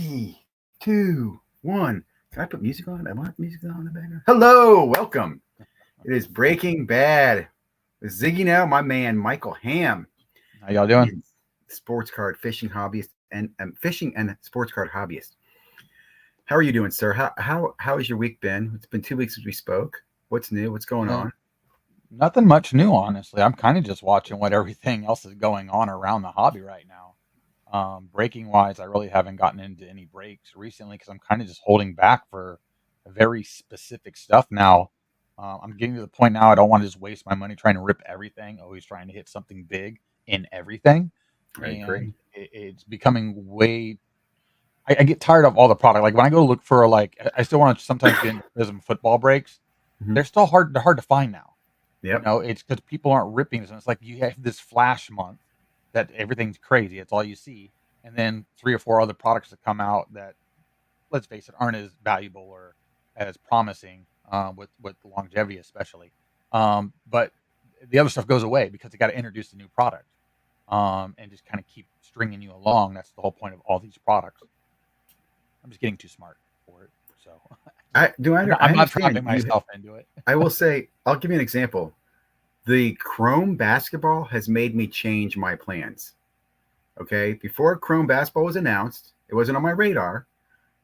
Three, two, one. Can I put music on? I want music on in the background. Hello, welcome. It is Breaking Bad with Ziggy now, my man Michael Ham, How y'all doing? the sports card fishing hobbyist and fishing and sports card hobbyist. How are you doing, sir? How has your week been? It's been 2 weeks since we spoke. What's new? What's going Uh, on? Nothing much new, honestly. I'm kind of just watching what everything else is going on around the hobby right now. Breaking wise, I really haven't gotten into any breaks recently because I'm kind of just holding back for very specific stuff now. I'm getting to the point now I don't want to just waste my money trying to rip everything, always trying to hit something big in everything. I And agree. it's becoming way I get tired of all the product. Like when I go look for I still want to sometimes get into Prism football breaks. Hmm. They're still hard. They're hard to find now. Yep. It's because people aren't ripping this. And it's like you have this flash month that everything's crazy. It's all you see, and then three or four other products that come out that, let's face it, aren't as valuable or as promising with longevity, especially. But the other stuff goes away because they got to introduce a new product and just kind of keep stringing you along. That's the whole point of all these products. I'm just getting too smart for it, so I do. I I'm not understand trapping you. myself into it. I will say. I'll give you an example. The Chrome basketball has made me change my plans. Okay. Before Chrome basketball was announced, it wasn't on my radar.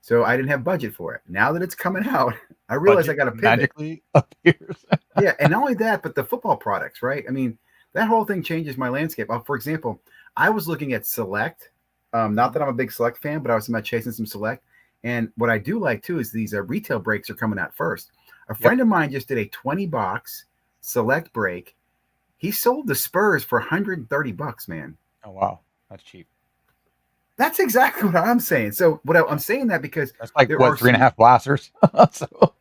So I didn't have budget for it. Now that it's coming out, I realize I Budget got to pivot. magically appears. Yeah. And not only that, but the football products, right? I mean, that whole thing changes my landscape. For example, I was looking at Select. Not that I'm a big Select fan, but I was about chasing some Select. And what I do like too is these retail breaks are coming out first. A Yep. friend of mine just did a 20 box Select break. He sold the Spurs for 130 bucks, man. Oh wow, that's cheap. That's exactly what I'm saying. So I'm Yeah, saying that because that's like there are what three and a some half blasters. So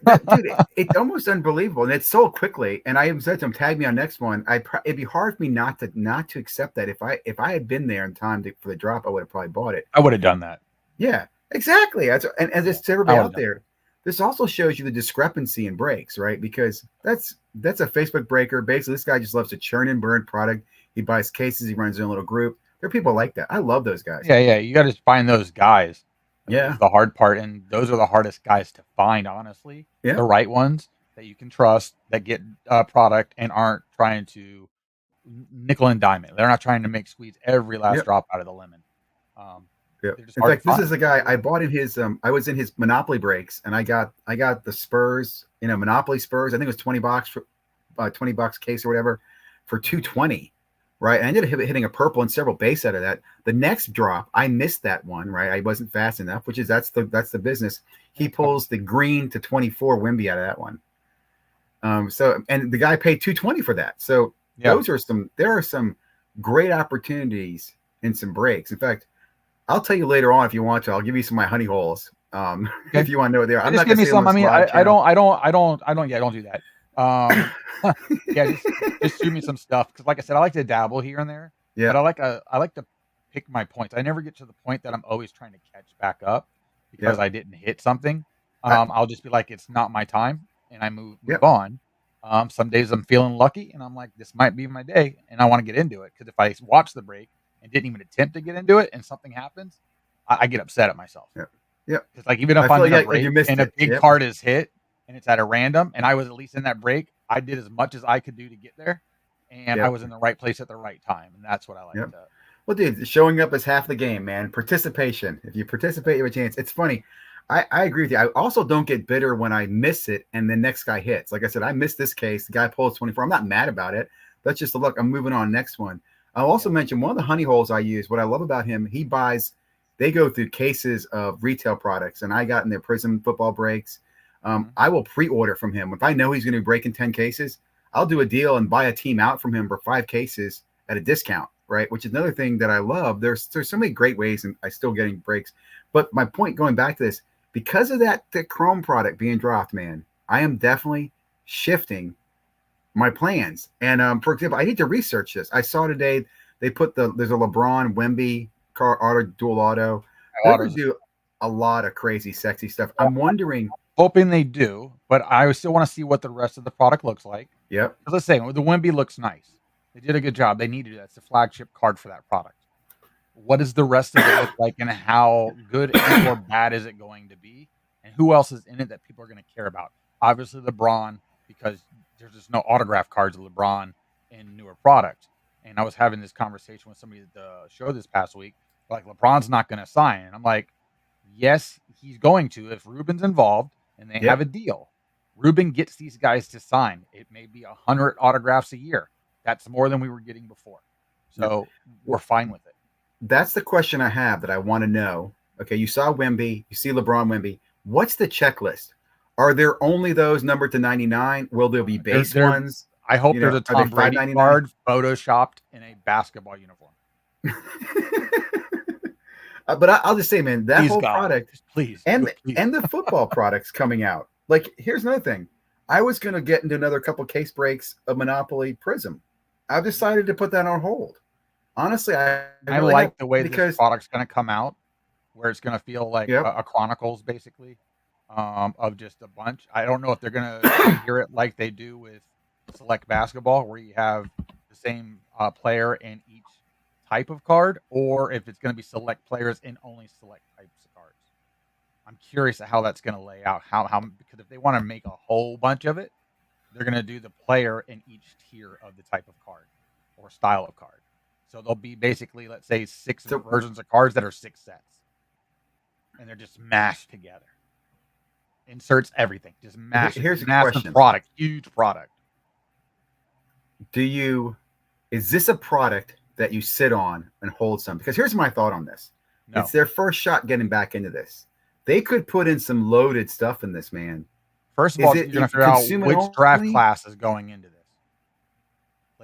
that dude. It's almost unbelievable, and it's sold quickly. And I even said to him, "Tag me on next one." It'd be hard for me not to accept that. If I had been there in time for the drop, I would have probably bought it. I would have done that. Yeah, exactly. And Yeah, just to I everybody would have out done there, this also shows you the discrepancy in breaks, right? Because that's a Facebook breaker. Basically, this guy just loves to churn and burn product. He buys cases. He runs his own little group. There are people like that. I love those that. guys. Yeah. You got to find those guys. Is Yeah, the hard part, and those are the hardest guys to find. Honestly, yeah, the right ones that you can trust that get product and aren't trying to nickel and dime it. They're not trying to make squeeze every yeah. last drop out of the lemon. Um, Yeah. they're just In hard to fact, this is find. a guy I bought in his I was in his Monopoly breaks and I got the Spurs, Monopoly Spurs. I think it was 20 bucks for 20 bucks case or whatever for Mhm. 220. Right. And I ended up hitting a purple and several base out of that. The next drop, I missed that one, right? I wasn't fast enough, which is that's the business. He pulls the green to 24 Wimby out of that one. So and the guy paid 220 for that. So Yeah. there are some great opportunities in some breaks. In fact, I'll tell you later on if you want to. I'll give you some of my honey holes if Okay. you want to know what they are. Yeah, I'm just not give gonna me say them on some. I this mean, live channel. yeah, don't do that. Um, yeah, just shoot me some stuff because, like I said, I like to dabble here and there, Yeah, but I like to pick my points. I never get to the point that I'm always trying to catch back up because yeah, I didn't hit something. I, I'll just be like, it's not my time, and I yeah, move on. Some days I'm feeling lucky, and I'm like, this might be my day, and I want to get into it because if I watch the break and didn't even attempt to get into it, and something happens, I get upset at myself. yeah, yeah. Because like even I if feel I'm in a like you break missed and a it. big Yep, card is hit and it's at a random and I was at least in that break, I did as much as I could do to get there, and I yep, was in the right place at the right time, and that's what I like yep. to. Well, dude, showing up is half the game, man. Participation. If you participate, you have a chance. It's funny. I agree with you. I also don't get bitter when I miss it and the next guy hits. Like I said, I missed this case. The guy pulls 24. I'm not mad about it. That's just a look. I'm moving on next one. I'll also Yeah. mention one of the honey holes I use. What I love about him, they go through cases of retail products, and I got in their Prism football breaks. Hmm. I will pre-order from him. If I know he's going to be breaking 10 cases, I'll do a deal and buy a team out from him for 5 cases at a discount, right? Which is another thing that I love. There's so many great ways, and I still getting breaks. But my point going back to this, because of the Chrome product being dropped, man, I am definitely shifting my plans. And for example, I need to research this. I saw today they put there's a LeBron Wemby car auto dual auto. They're going Autos. to do a lot of crazy, sexy stuff. I'm wondering. Hoping they do, but I still want to see what the rest of the product looks like. Yep. Because let's say the Wimby looks nice. They did a good job. They needed it. That's the flagship card for that product. what does the rest of it look like, and how good and or bad is it going to be, and who else is in it that people are going to care about? Obviously, LeBron, because there's just no autograph cards of LeBron in newer product. And I was having this conversation with somebody at the show this past week. Like, LeBron's not going to sign, and I'm like, yes, he's going to if Ruben's involved and they have Yep. a deal. Ruben gets these guys to sign. It may be 100 autographs a year. That's more than we were getting before. Yep. So we're Well, fine with it. that's the question I have that I want to know. Okay, you saw Wemby, you see LeBron Wemby. What's the checklist? Are there only those numbered to 99? Will there be base ones? I hope there's a Are they Tom Brady 599? card photoshopped in a basketball uniform. But I'll just say, man, that Please, whole God. product Please. and Please. and the football products coming out. Like, here's another thing. I was going to get into another couple case breaks of Monopoly Prism. I've decided to put that on hold. Honestly, I I really like have, the way this because product's going to come out, where it's going to feel like yep. a Chronicles, basically, of just a bunch. I don't know if they're going to adhere it like they do with Select Basketball, where you have the same player in each type of card, or if it's going to be select players in only select types of cards. I'm curious at how that's going to lay out. How because if they want to make a whole bunch of it, they're going to do the player in each tier of the type of card or style of card. So there'll be basically, let's say, 6 So versions of cards that are 6 sets, and they're just mashed together. Inserts everything, just mash it. here's a Massive question. product, huge product. Is this a product that you sit on and hold some? Because here's my thought on this. No. It's their first shot getting back into this. They could put in some loaded stuff in this, man. First of all, you're going to figure out which draft class is going into this.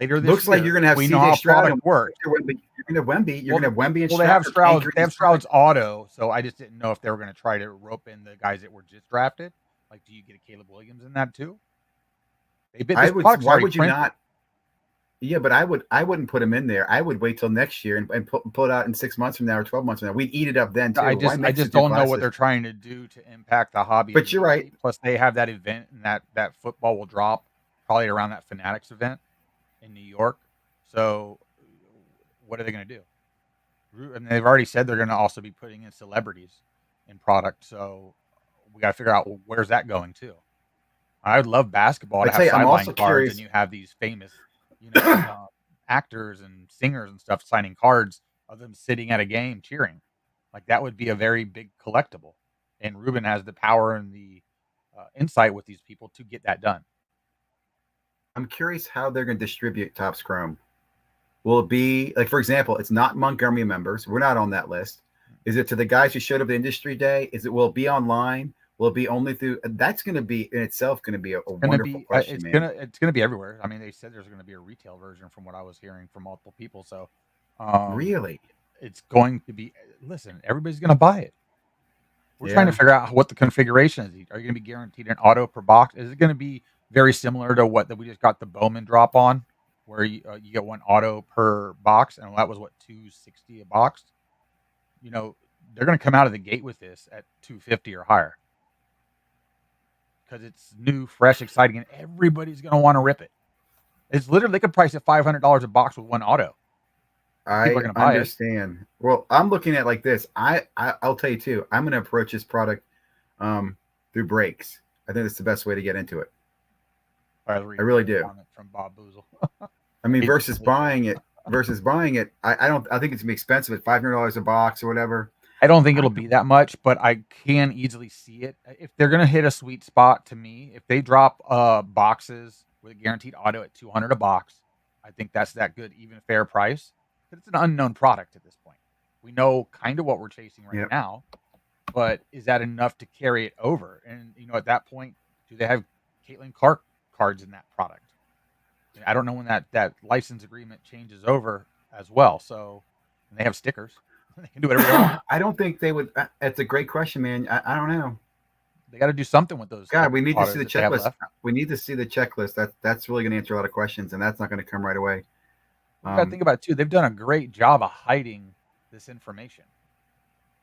Later this looks year, like you're going to have we know CJ how Stroud product works. You're going to have Wemby. You're going to have Wemby and well, Stroud. They have Stroud's auto, so I just didn't know if they were going to try to rope in the guys that were just drafted. Like, do you get a Caleb Williams in that too? Why would you not? Yeah, but I wouldn't put him in there. I would wait till next year and pull it out in 6 months from now or 12 months from now. We'd eat it up then too. I just don't know what they're trying to do to impact the hobby. But you're right. Plus, they have that event, and that football will drop probably around that Fanatics event in New York. So, what are they going to do? And they've already said they're going to also be putting in celebrities in product. So, we got to figure out where's that going to. I would love basketball to have sideline cards, and you have these famous, actors and singers and stuff signing cards of them sitting at a game cheering. Like, that would be a very big collectible. And Ruben has the power and the insight with these people to get that done. I'm curious how they're going to distribute Topps Chrome. Will it be, like, for example, it's not Montgomery members. We're not on that list. Is it to the guys who showed up at Industry Day? Will it be online? Will it be only through? That's going to be in itself going to be a wonderful question. It's going to be everywhere. I mean, they said there's going to be a retail version from what I was hearing from multiple people. So, really, it's going to be. Listen, everybody's going to buy it. We're trying to figure out what the configuration is. Are you going to be guaranteed an auto per box? Is it going to be very similar to what we just got the Bowman drop on, where you get one auto per box, and that was what, $260 a box? They're going to come out of the gate with this at $250 or higher. Because it's new, fresh, exciting, and everybody's going to want to rip it. It's literally, they could price it $500 a box with one auto. I understand. Well, I'm looking at it like this. I'll tell you too. I'm going to approach this product through breaks. I think that's the best way to get into it. I really do. From Bob Boozle. I mean, versus buying it. I think it's gonna be expensive at $500 a box or whatever. I don't think it'll be that much, but I can easily see it. If they're going to hit a sweet spot, to me, if they drop boxes with a guaranteed auto at $200 a box, I think that's that good, even fair price. But it's an unknown product at this point. We know kind of what we're chasing right now, but is that enough to carry it over? And, at that point, do they have Caitlin Clark cards in that product? I don't know when that license agreement changes over as well. So, and they have stickers. They can do whatever they want. I don't think they would. That's a great question, man. I don't know. They got to do something with those. God, we need to see the checklist. We need to see the checklist. That's really going to answer a lot of questions, and that's not going to come right away. You got to think about it too. They've done a great job of hiding this information.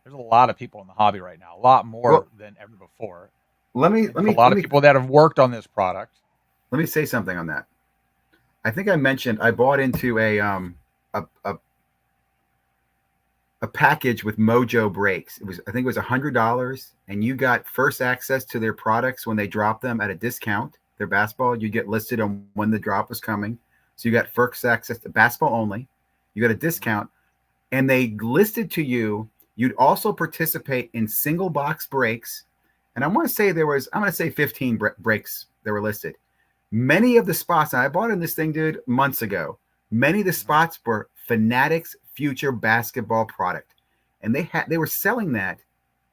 There's a lot of people in the hobby right now, a lot more than ever before. A lot of people that have worked on this product. Let me say something on that. I think I mentioned I bought into a package with Mojo breaks. I think it was $100, and you got first access to their products when they drop them at a discount. Their basketball, you get listed on when the drop was coming, so you got first access to basketball only. You got a discount, and they listed to you. You'd also participate in single box breaks, and I want to say I'm going to say 15 breaks that were listed. Many of the spots, and I bought in this thing, dude, months ago. Many of the spots were Fanatics Future Basketball product, and they were selling that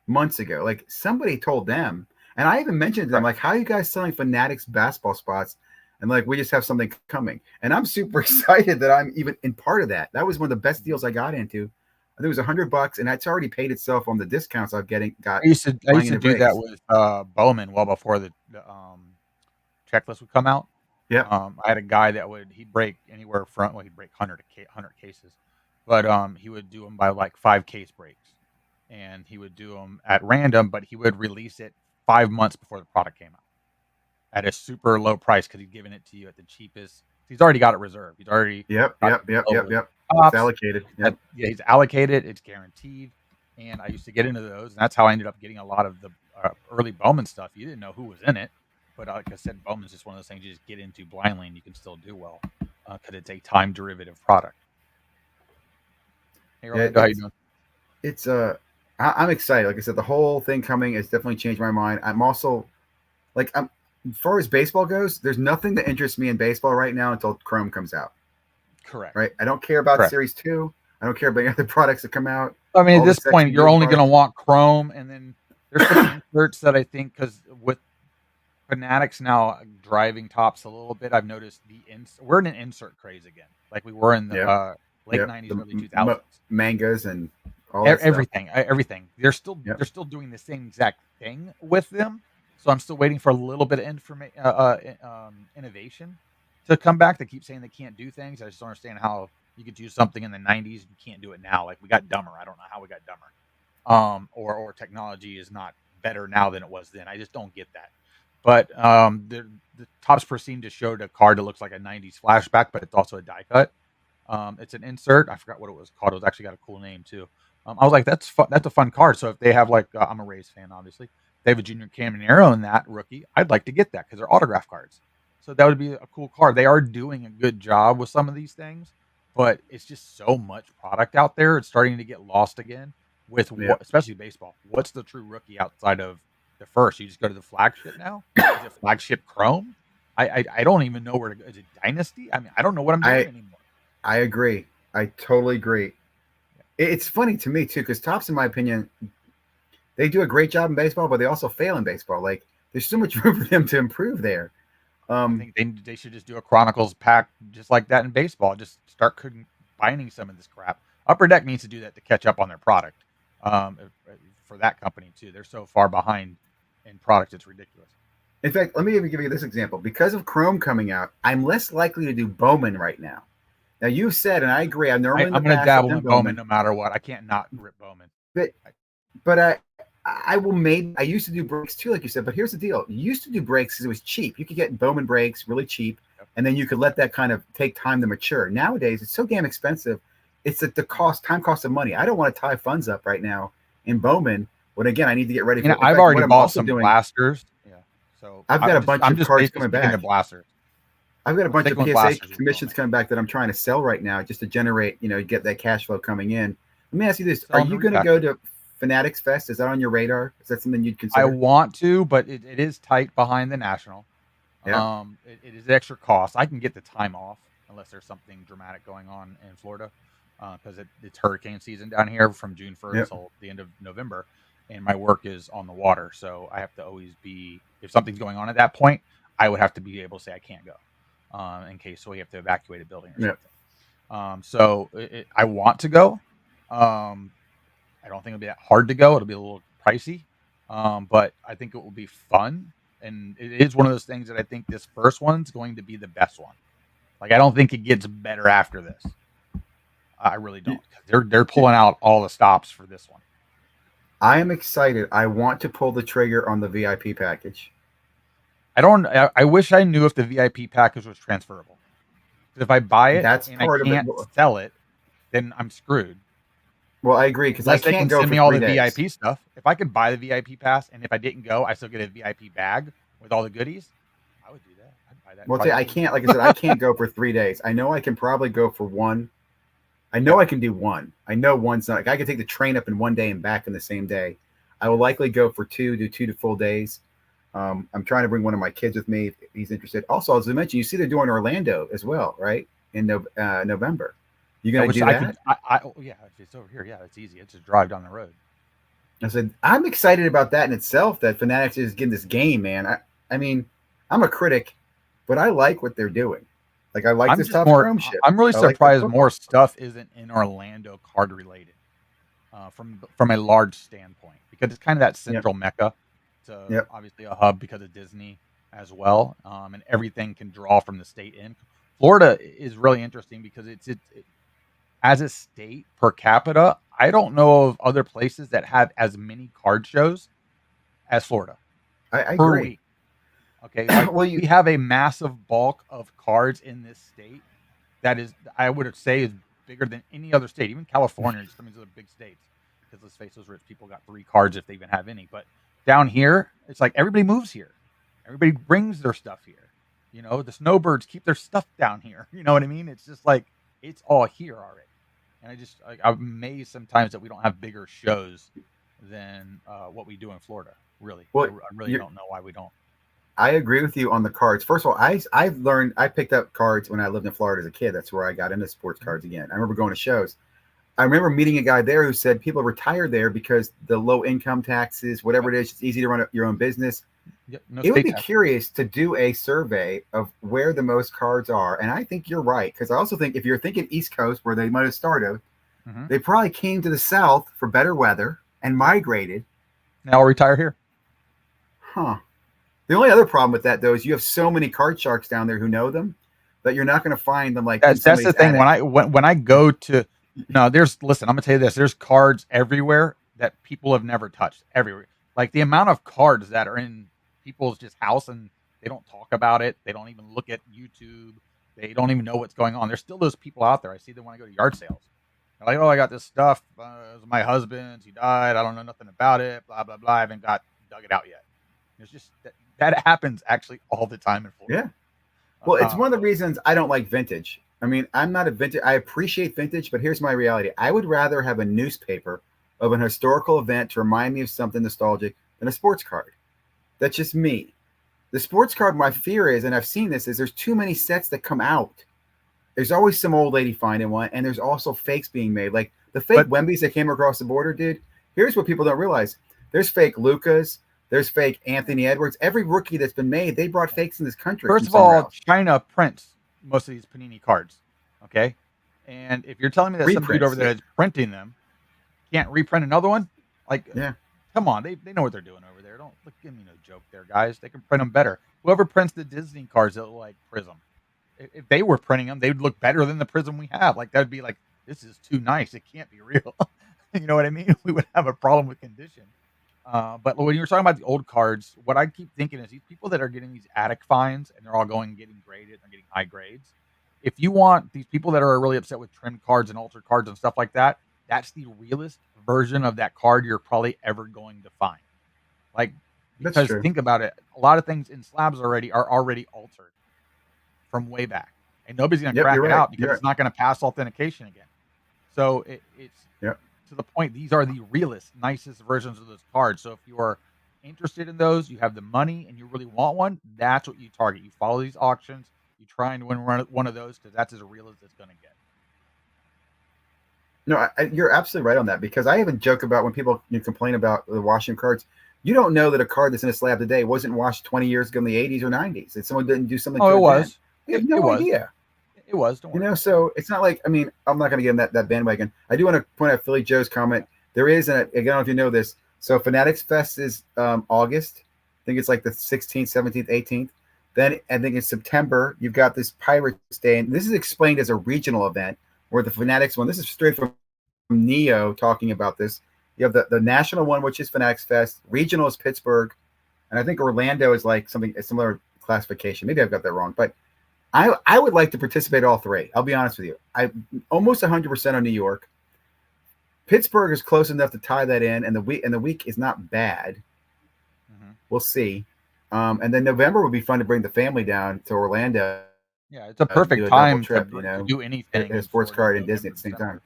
months ago. Like somebody told them, and I even mentioned to them, like, "How are you guys selling Fanatics basketball spots?" And like, we just have something coming, and I'm super excited that I'm even in part of that. That was one of the best deals I got into. I think it was $100, and that's already paid itself on the discounts I've got I buying used to into do that breaks. with Bowman well before the checklist would come out. Yep, I had a guy that he'd break anywhere from he'd break 100 cases, but he would do them by like 5 case breaks, and he would do them at random, but he would release it 5 months before the product came out at a super low price because he'd given it to you at the cheapest. He's already got it reserved. He's already yep, got yep, the yep, deal yep, with yep. It's Tops. allocated. Yep. Yeah, he's allocated. It's guaranteed. And I used to get into those, and that's how I ended up getting a lot of the early Bowman stuff. You didn't know who was in it, but like I said, Bowman's just one of those things you just get into blindly, and you can still do well because it's a time derivative product. Hey, Yeah, Orlando, how you doing? it's I'm excited. Like I said, the whole thing coming has definitely changed my mind. I'm also like as far as baseball goes, there's nothing that interests me in baseball right now until Chrome comes out. Correct. Right? I don't care about Correct. Series 2. I don't care about any other products that come out. I mean, at All the this sexy point, you're blue only going to products. want Chrome, and then there's some inserts that I think because with Fanatics now driving Tops a little bit, I've noticed we're in an insert craze again, like we were in the Yep. late Yep. '90s, The early 2000s. mangas and all that stuff. Everything. Yep. They're still doing the same exact thing with them. So I'm still waiting for a little bit of innovation to come back. They keep saying they can't do things. I just don't understand how you could do something in the '90s and you can't do it now. Like we got dumber. I don't know how we got dumber. Or technology is not better now than it was then. I just don't get that. But the Topps Pristine just showed a card that looks like a '90s flashback, but it's also a die cut. It's an insert. I forgot what it was called. It was actually got a cool name too. I was like, that's fun. That's a fun card. So if they have like, I'm a Rays fan, obviously. If they have a Junior Caminero in that rookie, I'd like to get that because they're autograph cards. So that would be a cool card. They are doing a good job with some of these things, but it's just so much product out there. It's starting to get lost again with Yep. especially baseball. What's the true rookie outside of the first? You just go to the flagship now. Is it flagship Chrome? I don't even know where to go. Is it Dynasty? I mean, I don't know what I'm doing anymore. I agree. I totally agree. It's funny to me too, because Tops, in my opinion, they do a great job in baseball, but they also fail in baseball. Like there's so much room for them to improve there. I think they should just do a Chronicles pack just like that in baseball. Just start combining some of this crap. Upper Deck needs to do that to catch up on their product. For that company too, they're so far behind in product, it's ridiculous. In fact, let me even give you this example. Because of Chrome coming out, I'm less likely to do Bowman right now. Now you said, and I agree. I normally in the I'm going to past I've dabble done in Bowman Bowman, no matter what. I can't not rip Bowman. but but I will maybe I used to do breaks too, like you said. But here's the deal: you used to do breaks because it was cheap. You could get Bowman breaks really cheap, Yep. and then you could let that kind of take time to mature. Nowadays, it's so damn expensive. It's at the time cost of money. I don't want to tie funds up right now in Bowman. But again, I need to get ready You know, for. In I've fact, already what I'm bought also some doing, blasters. Yeah, so I've got a bunch I'm of just cards basically coming sticking to back. blasters. I've got a I'm bunch of sticking with PSA blasters with commissions Bowman. coming back that I'm trying to sell right now just to generate, get that cash flow coming in. Let me ask you this: are Selling the you going to repack. go to Fanatics Fest? Is that on your radar? Is that something you'd I consider? want to, but it is tight behind the national. Yeah. It is extra cost. I can get the time off unless there's something dramatic going on in Florida, because it's hurricane season down here from June 1st Yep. till the end of November, and my work is on the water, so I have to always be. If something's going on at that point, I would have to be able to say I can't go, in case we have to evacuate a building or Yep. something. So I want to go. I don't think it'll be that hard to go. It'll be a little pricey, but I think it will be fun. And it is one of those things that I think this first one's going to be the best one. Like I don't think it gets better after this. I really don't. They're pulling out all the stops for this one. I am excited. I want to pull the trigger on the VIP package. I don't. I wish I knew if the VIP package was transferable. If I buy it That's and I part of it. can't sell it, then I'm screwed. Well, I agree because I unless they can't can go send for me all 3 the days. VIP stuff. If I could buy the VIP pass, and if I didn't go, I still get a VIP bag with all the goodies, I would do that. I'd buy that Well, see, I twice. can't. Like I said, I can't go for 3 days. I know I can probably go for one. I know Yeah, I can do one. I know one's not like I could take the train up in one day and back in the same day. I will likely go for two, do 2 full days. I'm trying to bring one of my kids with me if he's interested. Also, as I mentioned, you see they're doing Orlando as well, right? In November. You I going to wish do I could. that? Oh, yeah, if it's over here, yeah, it's easy. It's just drive down the road. I said, I'm excited about that in itself, that Fanatics is getting this game, man. I mean, I'm a critic, but I like what they're doing. Like, I like I'm this just Topps more. Chrome ship. I'm really I like the surprised more football. stuff isn't in Orlando card related, from a large standpoint, because it's kind of that Yep. central mecca to Yep. obviously a hub because of Disney as well, and everything can draw from the state in. Florida is really interesting because as a state per capita, I don't know of other places that have as many card shows as Florida I per agree. week. Okay, like Well, we have a massive bulk of cards in this state that is, I would say, is bigger than any other state, even California and some of these other big states. Because let's face those rich people got 3 cards if they even have any. But down here, it's like everybody moves here. Everybody brings their stuff here. The snowbirds keep their stuff down here. You know what I mean? It's just like it's all here already. And I'm amazed sometimes that we don't have bigger shows than what we do in Florida. Really, well, I really you're, don't know why we don't. I agree with you on the cards. First of all, I've learned I picked up cards when I lived in Florida as a kid. That's where I got into sports Mhm. cards again. I remember going to shows. I remember meeting a guy there who said people retire there because the low income taxes, whatever Yep. it is, it's easy to run your own business. Yep. No It would state be tax. curious to do a survey of where the most cards are. And I think you're right. Because I also think if you're thinking East Coast, where they might have started, Hmm. they probably came to the South for better weather and Yep. migrated. Now I'll retire here. Huh. The only other problem with that, though, is you have so many card sharks down there who know them that you're not going to find them like in That's the somebody's thing. attic. When I go to no, listen. I'm gonna tell you this. There's cards everywhere that people have never touched. Everywhere, like the amount of cards that are in people's just house and they don't talk about it. They don't even look at YouTube. They don't even know what's going on. There's still those people out there. I see them when I go to yard sales. They're like, "Oh, I got this stuff. It was my husband's. He died. I don't know nothing about it. Blah blah blah. I haven't got dug it out yet." It's just that happens actually all the time in Florida. Yeah. Well, it's one of the So reasons I don't like vintage. I mean, I'm not a vintage. I appreciate vintage, but here's my reality. I would rather have a newspaper of an historical event to remind me of something nostalgic than a sports card. That's just me. The sports card, my fear is, and I've seen this, is there's too many sets that come out. There's always some old lady finding one, and there's also fakes being made. Like the fake but Wemby's that came across the border, dude. Here's what people don't realize: there's fake Lucas, there's fake Anthony Edwards. Every rookie that's been made, they brought fakes in this country first from of somewhere all, else. China prints most of these Panini cards. Okay. And if you're telling me that some dude over Reprints, there yeah, is printing them, can't reprint another one, like, yeah. come on, they know what they're doing over there. Don't look, give me no joke there, guys. They can print them better. Whoever prints the Disney cards that look like Prism, if they were printing them, they would look better than the Prism we have. Like that'd be like, this is too nice. It can't be real. You know what I mean? We would have a problem with condition. But when you're talking about the old cards, what I keep thinking is these people that are getting these attic fines and they're all going and getting graded and getting high grades. If you want these people that are really upset with trimmed cards and altered cards and stuff like that, that's the realest version of that card you're probably ever going to find. Like, That's because true. think about it, a lot of things in slabs are already altered from way back, and nobody's going to Yep, crack you're it right. out because You're right. it's not going to pass authentication again. So it's Yep. to the point. These are the realest, nicest versions of those cards. So if you are interested in those, you have the money, and you really want one, that's what you target. You follow these auctions. You try and win one of those because that's as real as it's going to get. No, you're absolutely right on that because I even joke about when people complain about the washing cards. You don't know that a card that's in a slab today wasn't washed 20 years ago in the 80s or 90s. That someone didn't do something Oh, to it it then. was. We have It no was. idea. It was. Don't worry. So it's not like, I mean, I'm not going to get in that bandwagon. I do want to point out Philly Joe's comment. There is, again, I don't know if you know this. So Fanatics Fest is August. I think it's like the 16th, 17th, 18th. Then I think in September, you've got this Pirates Day. And this is explained as a regional event where the Fanatics one, this is straight from Neo talking about this. You have the national one, which is Fanatics Fest. Regional is Pittsburgh. And I think Orlando is like something, a similar classification. Maybe I've got that wrong. But I would like to participate all three. I'll be honest with you. I almost 100% on New York. Pittsburgh is close enough to tie that in, and the week is not bad. Mm-hmm. We'll see. And then November would be fun to bring the family down to Orlando Yeah, it's a to do perfect a double time trip. to do Hit anything a in sports Florida in card and Disney November, at the same time. December.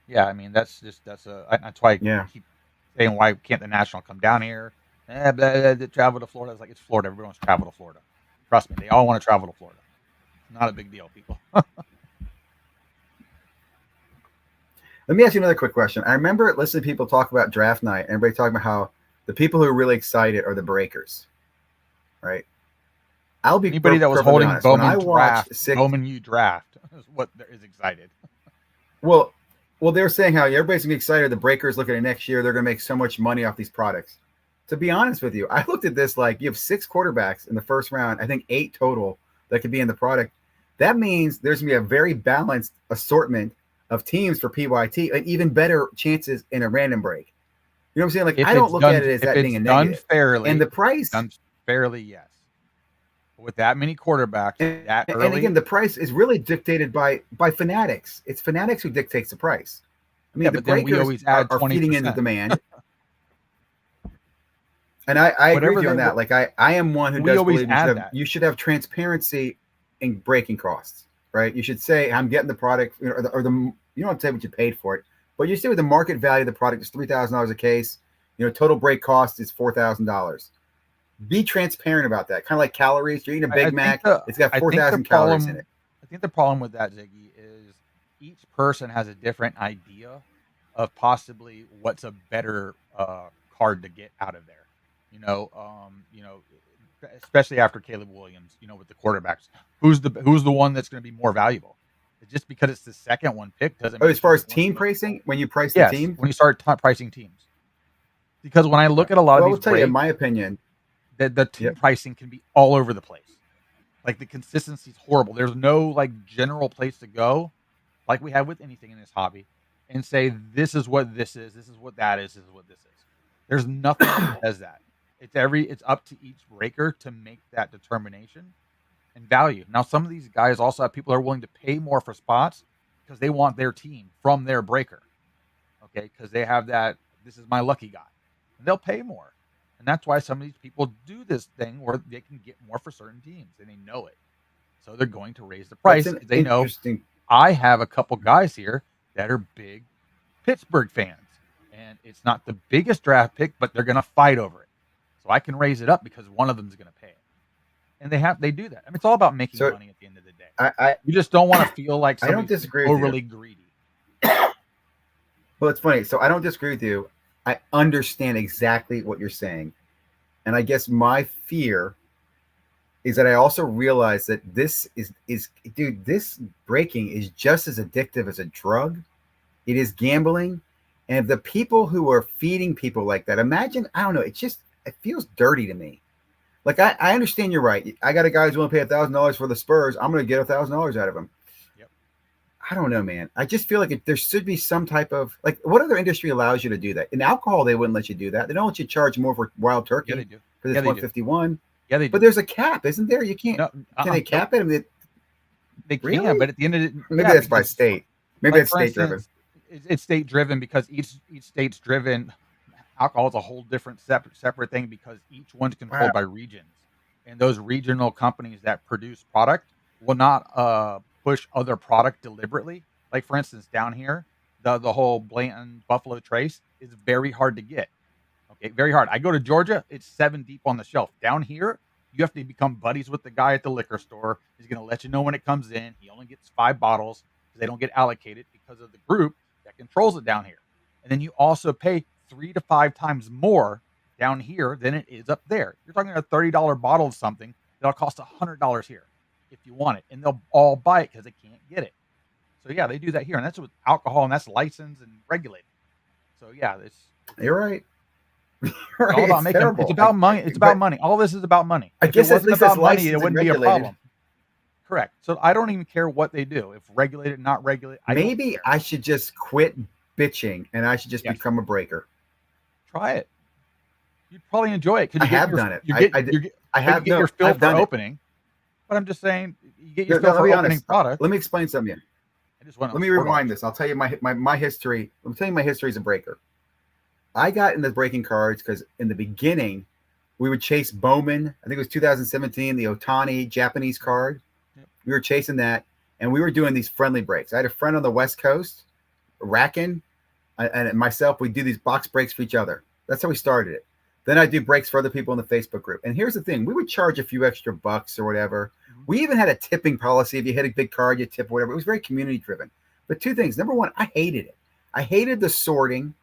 Yeah, I mean that's why I Yeah. keep saying why can't the National come down here? Travel to Florida. It's like it's Florida. Everyone wants to travel to Florida. Trust me, they all want to travel to Florida. It's not a big deal, people. Let me ask you another quick question. I remember listening to people talk about draft night, and everybody talking about how the people who are really excited are the breakers, right? I'll be Anybody that was perfectly holding honest. When I Bowman watched draft, six, Bowman U draft is what is excited. well, they were saying how everybody's gonna be excited. The breakers looking at next year, they're gonna make so much money off these products. To be honest with you, I looked at this like you have 6 quarterbacks in the first round. I think 8 total that could be in the product. That means there's gonna be a very balanced assortment of teams for PYT, and even better chances in a random break. You know what I'm saying? Like I don't look at it as If that being it's a done negative. And the fairly, price, yes. With that many quarterbacks that and early, again, the price is really dictated by Fanatics. It's Fanatics who dictates the price. I mean, yeah, the but then we breakers always add are feeding into 20%. demand. And I agree Whatever with you on they that. Like I am one who we does always believe add that. you should have transparency in breaking costs, right? You should say I'm getting the product, or the you don't have to say what you paid for it, but you say what the market value of the product is $3,000 a case. Total break cost is $4,000. Be transparent about that. Kind of like calories. You're eating a Big Mac. It's got 4,000 calories in it. I think the problem with that, Ziggy, is each person has a different idea of possibly what's a better card to get out of there. Especially after Caleb Williams, with the quarterbacks, who's the one that's going to be more valuable? Just because it's the second one picked doesn't mean As far as he's the one team that's most pricing, valuable. when you price the Yes, team, when you start pricing teams, because when I look at a lot well, of I these will tell you, in breaks, my opinion, the team yep. pricing can be all over the place. Like the consistency is horrible. There's no like general place to go, like we have with anything in this hobby, and say this is what this is what that is what this is. There's nothing that says that. It's up to each breaker to make that determination and value. Now, some of these guys also have people that are willing to pay more for spots because they want their team from their breaker. Okay, because they have that. This is my lucky guy, and they'll pay more. And that's why some of these people do this thing where they can get more for certain teams and they know it. So they're going to raise the That's price an because they know interesting. I have a couple guys here that are big Pittsburgh fans. And it's not the biggest draft pick, but they're going to fight over it. So I can raise it up because one of them is going to pay it. And they do that. I mean, it's all about making money at the end of the day. You just don't want to feel like I don't disagree with overly you. greedy. Well, it's funny. So I don't disagree with you. I understand exactly what you're saying. And I guess my fear is that I also realize that this dude, this breaking is just as addictive as a drug. It is gambling. And the people who are feeding people like that, imagine, I don't know, it feels dirty to me. Like I understand you're right. I got a guy who's willing to pay $1,000 for the Spurs. I'm going to get $1,000 out of him. Yep. I don't know, man. I just feel like there should be some type of like what other industry allows you to do that? In alcohol, they wouldn't let you do that. They don't let you charge more for wild turkey. Yeah, they do. Because it's 151. Yeah, they do. But there's a cap, isn't there? You can't. No, can they cap it? I mean, they can, really? but at the end of it, maybe that's by state. Maybe that's state driven. It's state driven because each state's driven. Alcohol is a whole different separate thing because each one's controlled by regions, and those regional companies that produce product will not push other product deliberately. Like for instance, down here, the whole Blanton Buffalo Trace is very hard to get. Okay, very hard. I go to Georgia, it's 7 deep on the shelf. Down here, you have to become buddies with the guy at the liquor store. He's going to let you know when it comes in. He only gets 5 bottles because they don't get allocated because of the group that controls it down here. And then you also pay 3 to 5 times more down here than it is up there. You're talking a $30 bottle of something that'll cost $100 here if you want it. And they'll all buy it because they can't get it. So yeah, they do that here. And that's with alcohol, and that's licensed and regulated. So yeah, you're right. Right. All about it's about money. It's about money. All this is about money. I guess if it wasn't about money, it wouldn't be a regulated. problem. Correct. So I don't even care what they do. If regulated, not regulated. Maybe I should just quit bitching and I should just become a breaker. Try it. You'd probably enjoy it. I have done it. I have your fill for opening. But I'm just saying, you get your fill for opening product. Let me explain something. It just went on Let me sport rewind auction. this. I'll tell you my history. I'm telling you my history as a breaker. I got into breaking cards because in the beginning, we would chase Bowman. I think it was 2017, the Otani Japanese card. Yep. We were chasing that, and we were doing these friendly breaks. I had a friend on the West Coast, Rackin, and myself. We do these box breaks for each other. That's how we started it. Then I do breaks for other people in the Facebook group. And here's the thing: we would charge a few extra bucks or whatever. Mm-hmm. We even had a tipping policy. If you hit a big card, you tip or whatever. It was very community driven. But two things: number one, I hated it. I hated the sorting.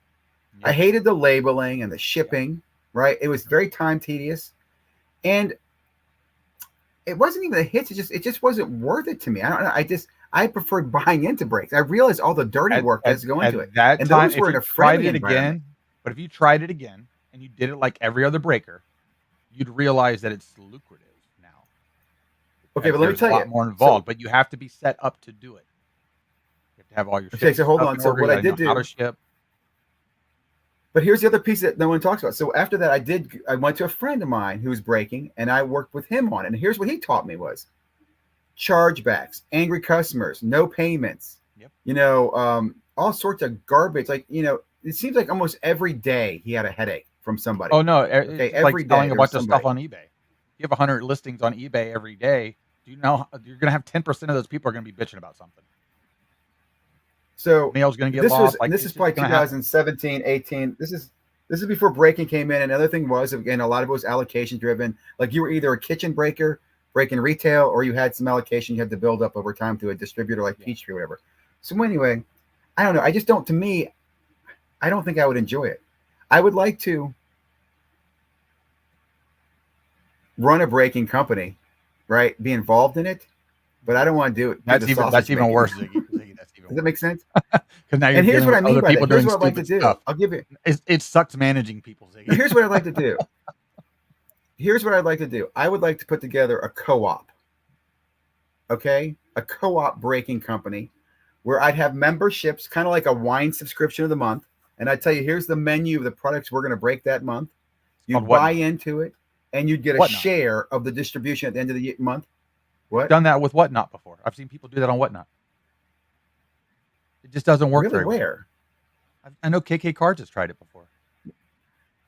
I Yep. hated the labeling and the shipping. Yep. Right? It was very time tedious, and it wasn't even the hits. It just wasn't worth it to me. I don't know. I preferred buying into breaks. I realized all the dirty work that's going into it. That and time, those were if in you a tried friendly it environment. again, but if you tried it again and you did it like every other breaker, you'd realize that it's lucrative now. Okay, but let me There's a tell lot you. more involved, but you have to be set up to do it. You have to have all your Okay, shipping so hold stuff on. in So order. You what I got to know did how to do, ship. but here's the other piece that no one talks about. So after that, I went to a friend of mine who was breaking, and I worked with him on it. And here's what he taught me was chargebacks, angry customers, no payments, Yep. all sorts of garbage. Like, it seems like almost every day he had a headache from somebody. Oh no, Okay, it's like every day selling a there was bunch of stuff somebody. on eBay. You have 100 listings on eBay every day. Do you know you're going to have 10% of those people are going to be bitching about something? So Mail's going to get lost. Like this it's is just probably going to happen. 2017, 18. This is before breaking came in. Another thing was, again, a lot of it was allocation driven. Like you were either a kitchen breaker, breaking retail, or you had some allocation you had to build up over time to a distributor like Peachtree or whatever. So anyway, I don't know. I just don't. To me, I don't think I would enjoy it. I would like to run a breaking company, right? Be involved in it, but I don't want to do it. Do the sausage That's even making. worse, Ziggy. Ziggy, that's even Does that worse. make sense? Because now you're And here's dealing what I with mean other by that. people Here's doing what I'd like to stupid do. stuff. I'll give you. It sucks managing people, Ziggy. Here's what I'd like to do. Here's what I'd like to do. I would like to put together a co-op. Okay, a co-op breaking company where I'd have memberships, kind of like a wine subscription of the month, and I'd tell you, here's the menu of the products we're going to break that month. You'd buy into it, and you'd get a share of the distribution at the end of the month. What? I've done that with Whatnot before. I've seen people do that on Whatnot. It just doesn't work very well. I know KK Cards has tried it before,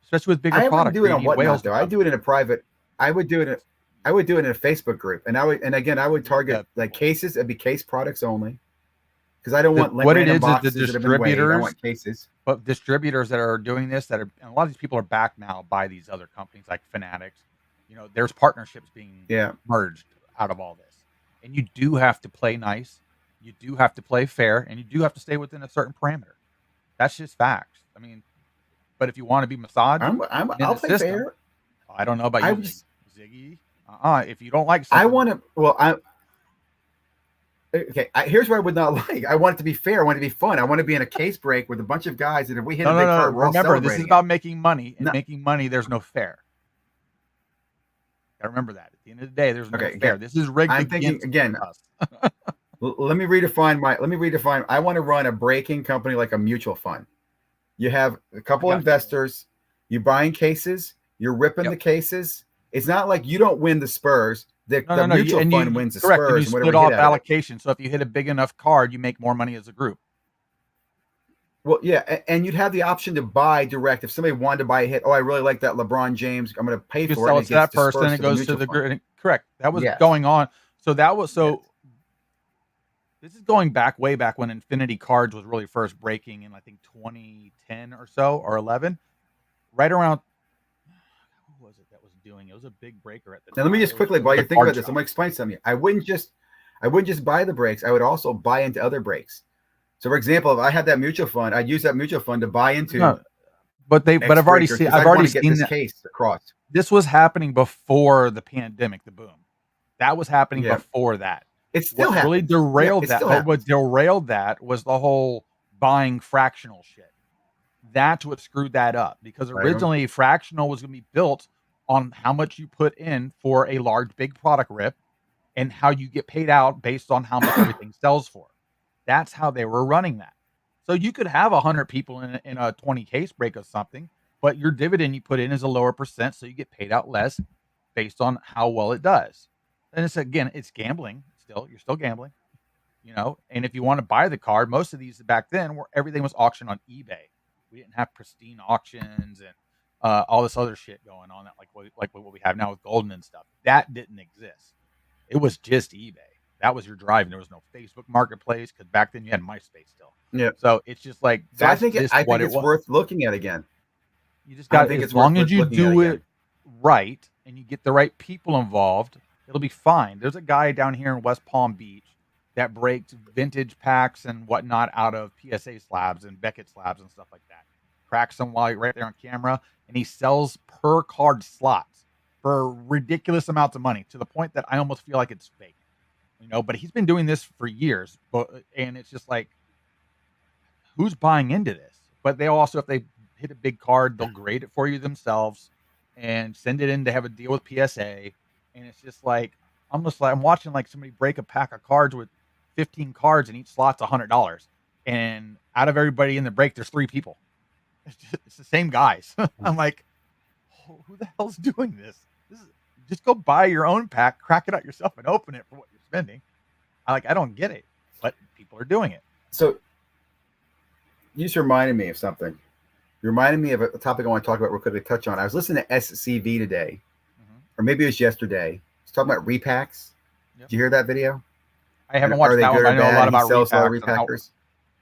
especially with bigger products. I wouldn't do it on Whatnot though. I do it in a private. I would do it in a Facebook group, and I would target like cases. It'd be case products only, because I don't want what it is boxes the that have been weighed. I distributors. want cases. But distributors that are doing this, and a lot of these people are backed now by these other companies like Fanatics. There's partnerships being merged out of all this, and you do have to play nice, you do have to play fair, and you do have to stay within a certain parameter. That's just facts. I mean, but if you want to be massaged, I'll play fair. I don't know about you, Ziggy. If you don't like something, I want to. Well, okay. Here's what I would not like. I want it to be fair. I want it to be fun. I want to be in a case break with a bunch of guys that if we hit a big card, we're all remember, this is about it. making money, and making money. There's no fair. I remember that. At the end of the day, there's no fair. This is rigged. I'm thinking again. Let me redefine. I want to run a breaking company like a mutual fund. You have a couple investors. You're buying cases. You're ripping the cases. It's not like you don't win the Spurs. The mutual fund wins the Spurs. Correct. And you split off allocation. So if you hit a big enough card, you make more money as a group. Well, yeah, and you'd have the option to buy direct. If somebody wanted to buy a hit, I really like that LeBron James. I'm going to pay for it. Sell it to that person, and it goes to the group. Correct. That was going on. So that was so. This is going back way back when Infinity Cards was really first breaking in, I think, 2010 or so, or 11. Right around, who was it that was doing it? It was a big breaker at the time. Now, let me just quickly, while you're thinking about this, I'm going to explain something. I wouldn't just buy the breaks. I would also buy into other breaks. So, for example, if I had that mutual fund, I'd use that mutual fund to buy into. No, but I've already seen this case across. This was happening before the pandemic, the boom. That was happening before that. It still happened. Really derailed that. What derailed that was the whole buying fractional shit. That's what screwed that up, because originally fractional was going to be built on how much you put in for a large, big product rip and how you get paid out based on how much everything sells for. That's how they were running that. So you could have 100 people in a 20 case break of something, but your dividend you put in is a lower percent, so you get paid out less based on how well it does. And it's gambling. You're still gambling. And if you want to buy the card, most of these back then were everything was auctioned on eBay. We didn't have pristine auctions and all this other shit going on that like what we have now with Golden and stuff. That didn't exist. It was just eBay. That was your drive, and there was no Facebook Marketplace because back then you had MySpace still. Yeah. So it's just like So I that's think just I what think it it's was. worth looking at again. You just I got think as it's worth long as you looking at do again. it right and you get the right people involved, it'll be fine. There's a guy down here in West Palm Beach that breaks vintage packs and whatnot out of PSA slabs and Beckett slabs and stuff like that. Cracks them while right there on camera, and he sells per card slots for ridiculous amounts of money to the point that I almost feel like it's fake. But he's been doing this for years, and it's just like, who's buying into this? But they also, if they hit a big card, they'll grade it for you themselves and send it in to have a deal with PSA. And it's just like, almost like I'm watching like somebody break a pack of cards with 15 cards and each slot's $100. And out of everybody in the break, there's 3 people. It's the same guys. I'm like, who the hell's doing this? Just go buy your own pack, crack it out yourself, and open it for what you're spending. I don't get it, but people are doing it. So you just reminded me of something. You reminded me of a topic I want to talk about real quickly, touch on. I was listening to SCV today, or maybe it was yesterday. He's talking about repacks. Yep. Did you hear that video? I haven't watched that one, but I know a lot about repackers.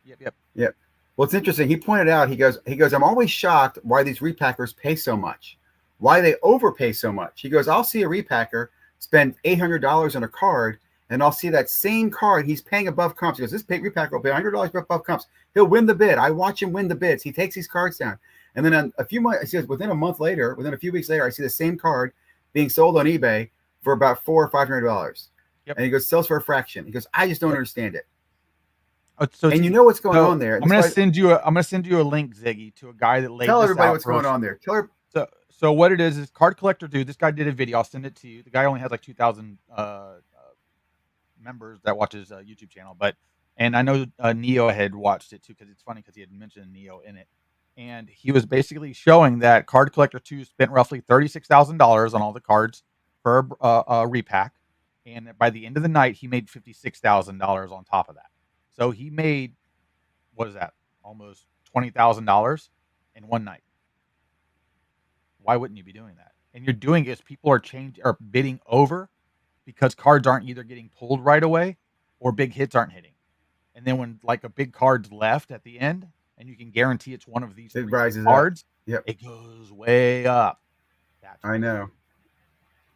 Yep. Well, it's interesting. He pointed out, he goes, I'm always shocked why these repackers pay so much, why they overpay so much. He goes, I'll see a repacker spend $800 on a card, and I'll see that same card he's paying above comps. He goes, this repacker will pay $100 above comps. He'll win the bid. I watch him win the bids. He takes these cards down. And then a few months, he says, within a few weeks later, I see the same card being sold on eBay for about $400 or $500. Yep. And he goes, sells for a fraction. He goes, I just don't understand it. And you know what's going on there. I'm gonna send you a link, Ziggy, to a guy that laid tell this everybody out what's going on there. Tell her. So what it is Card Collector Dude. This guy did a video. I'll send it to you. The guy only has like 2,000 members that watches YouTube channel, and I know Neo had watched it too because it's funny because he had mentioned Neo in it, and he was basically showing that Card Collector 2 spent roughly $36,000 on all the cards for a repack, and by the end of the night he made $56,000 on top of that. So he made, what is that, almost $20,000 in one night. Why wouldn't you be doing that? And you're doing it as people are bidding over because cards aren't either getting pulled right away or big hits aren't hitting. And then when like a big card's left at the end and you can guarantee it's one of these 3 cards, it goes way up. I know.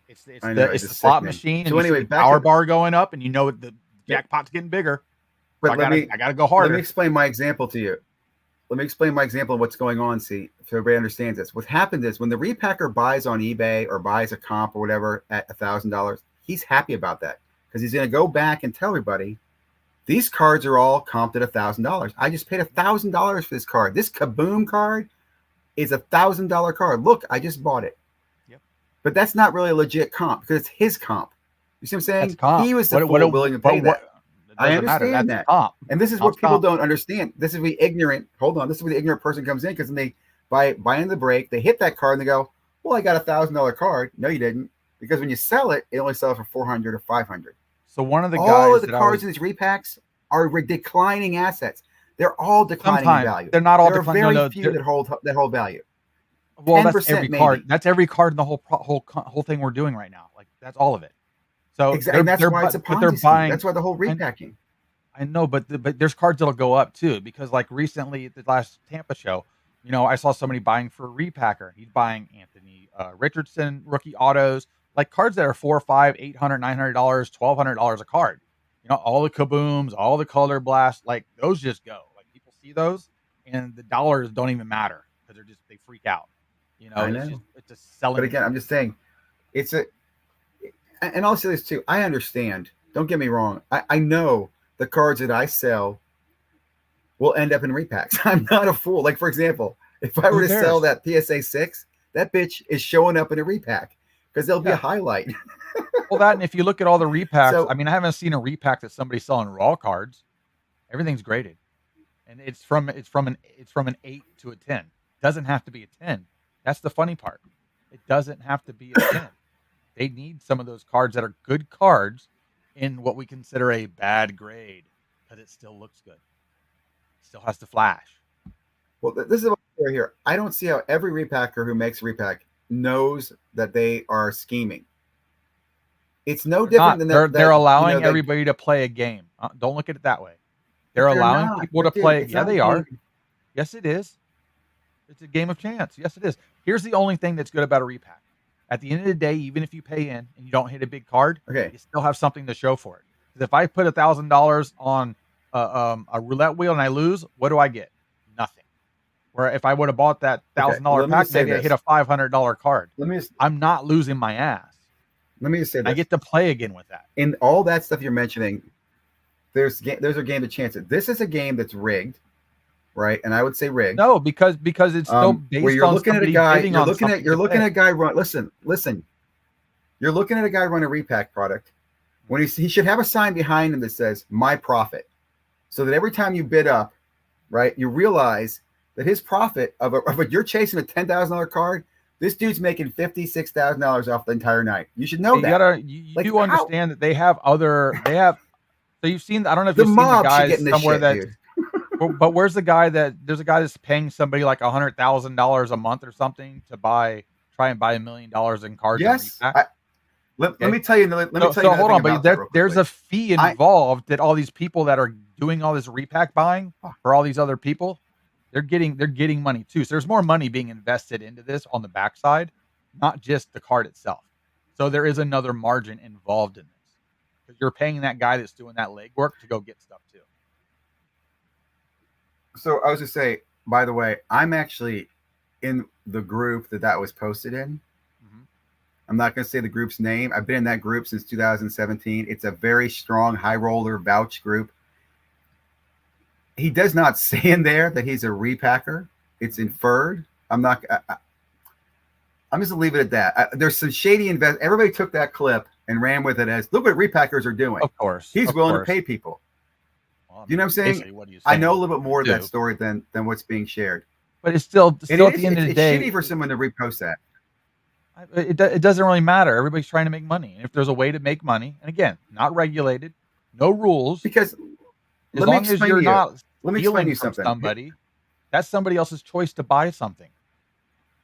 It's the slot machine, and so anyway, the power bar going up, and you know the jackpot's getting bigger. But I gotta go harder. Let me explain my example to you. Let me explain my example of what's going on. See, if everybody understands this. What happened is when the repacker buys on eBay or buys a comp or whatever at $1,000, he's happy about that because he's going to go back and tell everybody these cards are all comped at $1,000. I just paid $1,000 for this card. This Kaboom card is $1,000 card. Look, I just bought it. Yep. But that's not really a legit comp because it's his comp. You see what I'm saying? He was the fool willing to pay that. I understand that. And this is what people don't understand. This is where the ignorant, this is where the ignorant person comes in because then they buy in the break, they hit that card and they go, well, I got $1,000 card. No, you didn't. Because when you sell it, it only sells for $400 or $500. So one of the all of the cards in these repacks are declining assets. They're all declining in value. They're not all declining. There are very few that hold value. Well, that's every card. That's every card in the whole thing we're doing right now. Like that's all of it. So exactly, and that's why it's a Ponzi scheme. That's why the whole repacking. I know, but there's cards that'll go up too because like recently at the last Tampa show, I saw somebody buying for a repacker. He's buying Anthony Richardson rookie autos, like cards that are $400, $500, $800, $900, $1,200 a card. All the Kabooms, all the Color Blast, like those just go. Like people see those, and the dollars don't even matter because they freak out. I know. It's a selling. But again, I'm just saying, and I'll say this too. I understand. Don't get me wrong. I know the cards that I sell will end up in repacks. I'm not a fool. Like, for example, if I were to sell that PSA 6, that bitch is showing up in a repack because there'll be a highlight. Well, that, and if you look at all the repacks, I haven't seen a repack that somebody's selling raw cards. Everything's graded. And it's from an 8 to a 10. It doesn't have to be a 10. That's the funny part. It doesn't have to be a 10. They need some of those cards that are good cards in what we consider a bad grade. because it still looks good. It still has to flash. Well, this is what right here. I don't see how every repacker who makes a repack knows that they are scheming. It's no They're different not. than They're that. they're That you know, allowing like, everybody to play a game. Don't look at it that way. They're but they're allowing not. people to But dude, play. it's Yeah, not a they game. are. Yes, it is. It's a game of chance. Yes, it is. Here's the only thing that's good about a repack. At the end of the day, even if you pay in and you don't hit a big card, Okay. you still have something to show for it. Because if I put $1,000 on a roulette wheel and I lose, what do I get? Nothing. Where if I would have bought that Okay. Well, $1,000 let me pack, just say maybe I hit a this. $500 card. Let me just I'm not losing my ass. let me just say And I this. get to play again with that. In all that stuff you're mentioning, there's a game of chances. This is a game that's rigged, right? And I would say rigged. No, because it's still Where based you're on looking at a somebody guy, bidding on something you're to looking pay. at a guy run. Listen. You're looking at a guy run a repack product. When he should have a sign behind him that says "My Profit," so that every time you bid up, right, you realize that his profit you're chasing a $10,000 card. This dude's making $56,000 off the entire night. You should know You that. gotta you Like do how understand that they have other they have so you've seen I don't know if the you've seen the mob should get guys in this somewhere shit, that dude. but where's the guy there's a guy that's paying somebody like $100,000 a month or something to try and buy $1 million in cards and Yes, repack. let Okay. me tell you. Let me tell you So another hold thing on, but about that real there's quickly. a fee I involved that all these people that are doing all this repack buying for all these other people, they're getting money too. So there's more money being invested into this on the backside, not just the card itself. So there is another margin involved in this because you're paying that guy that's doing that legwork to go get stuff too. so I was just say. By the way, I'm actually in the group that was posted in. Mhm. I'm not going to say the group's name. I've been in that group since 2017. It's a very strong high roller vouch group. He does not say in there that he's a repacker. It's inferred. I'm not. I'm just gonna leave it at that. There's some shady invest. Everybody took that clip and ran with it as look what repackers are doing. Of course, He's of willing to course. pay people. Well, I Do you know mean, what I'm saying? basically, what are you I saying? know a What little bit people more of that do, story than what's being shared. but it's still It at is. the end of the It's shitty day, for someone to repost that. it doesn't really matter. Everybody's trying to make money. And if there's a way to make money, and again, not regulated, no rules, Because as let me long as explain you're to you. not Let me explain to stealing you from something. somebody, that's somebody else's choice to buy something.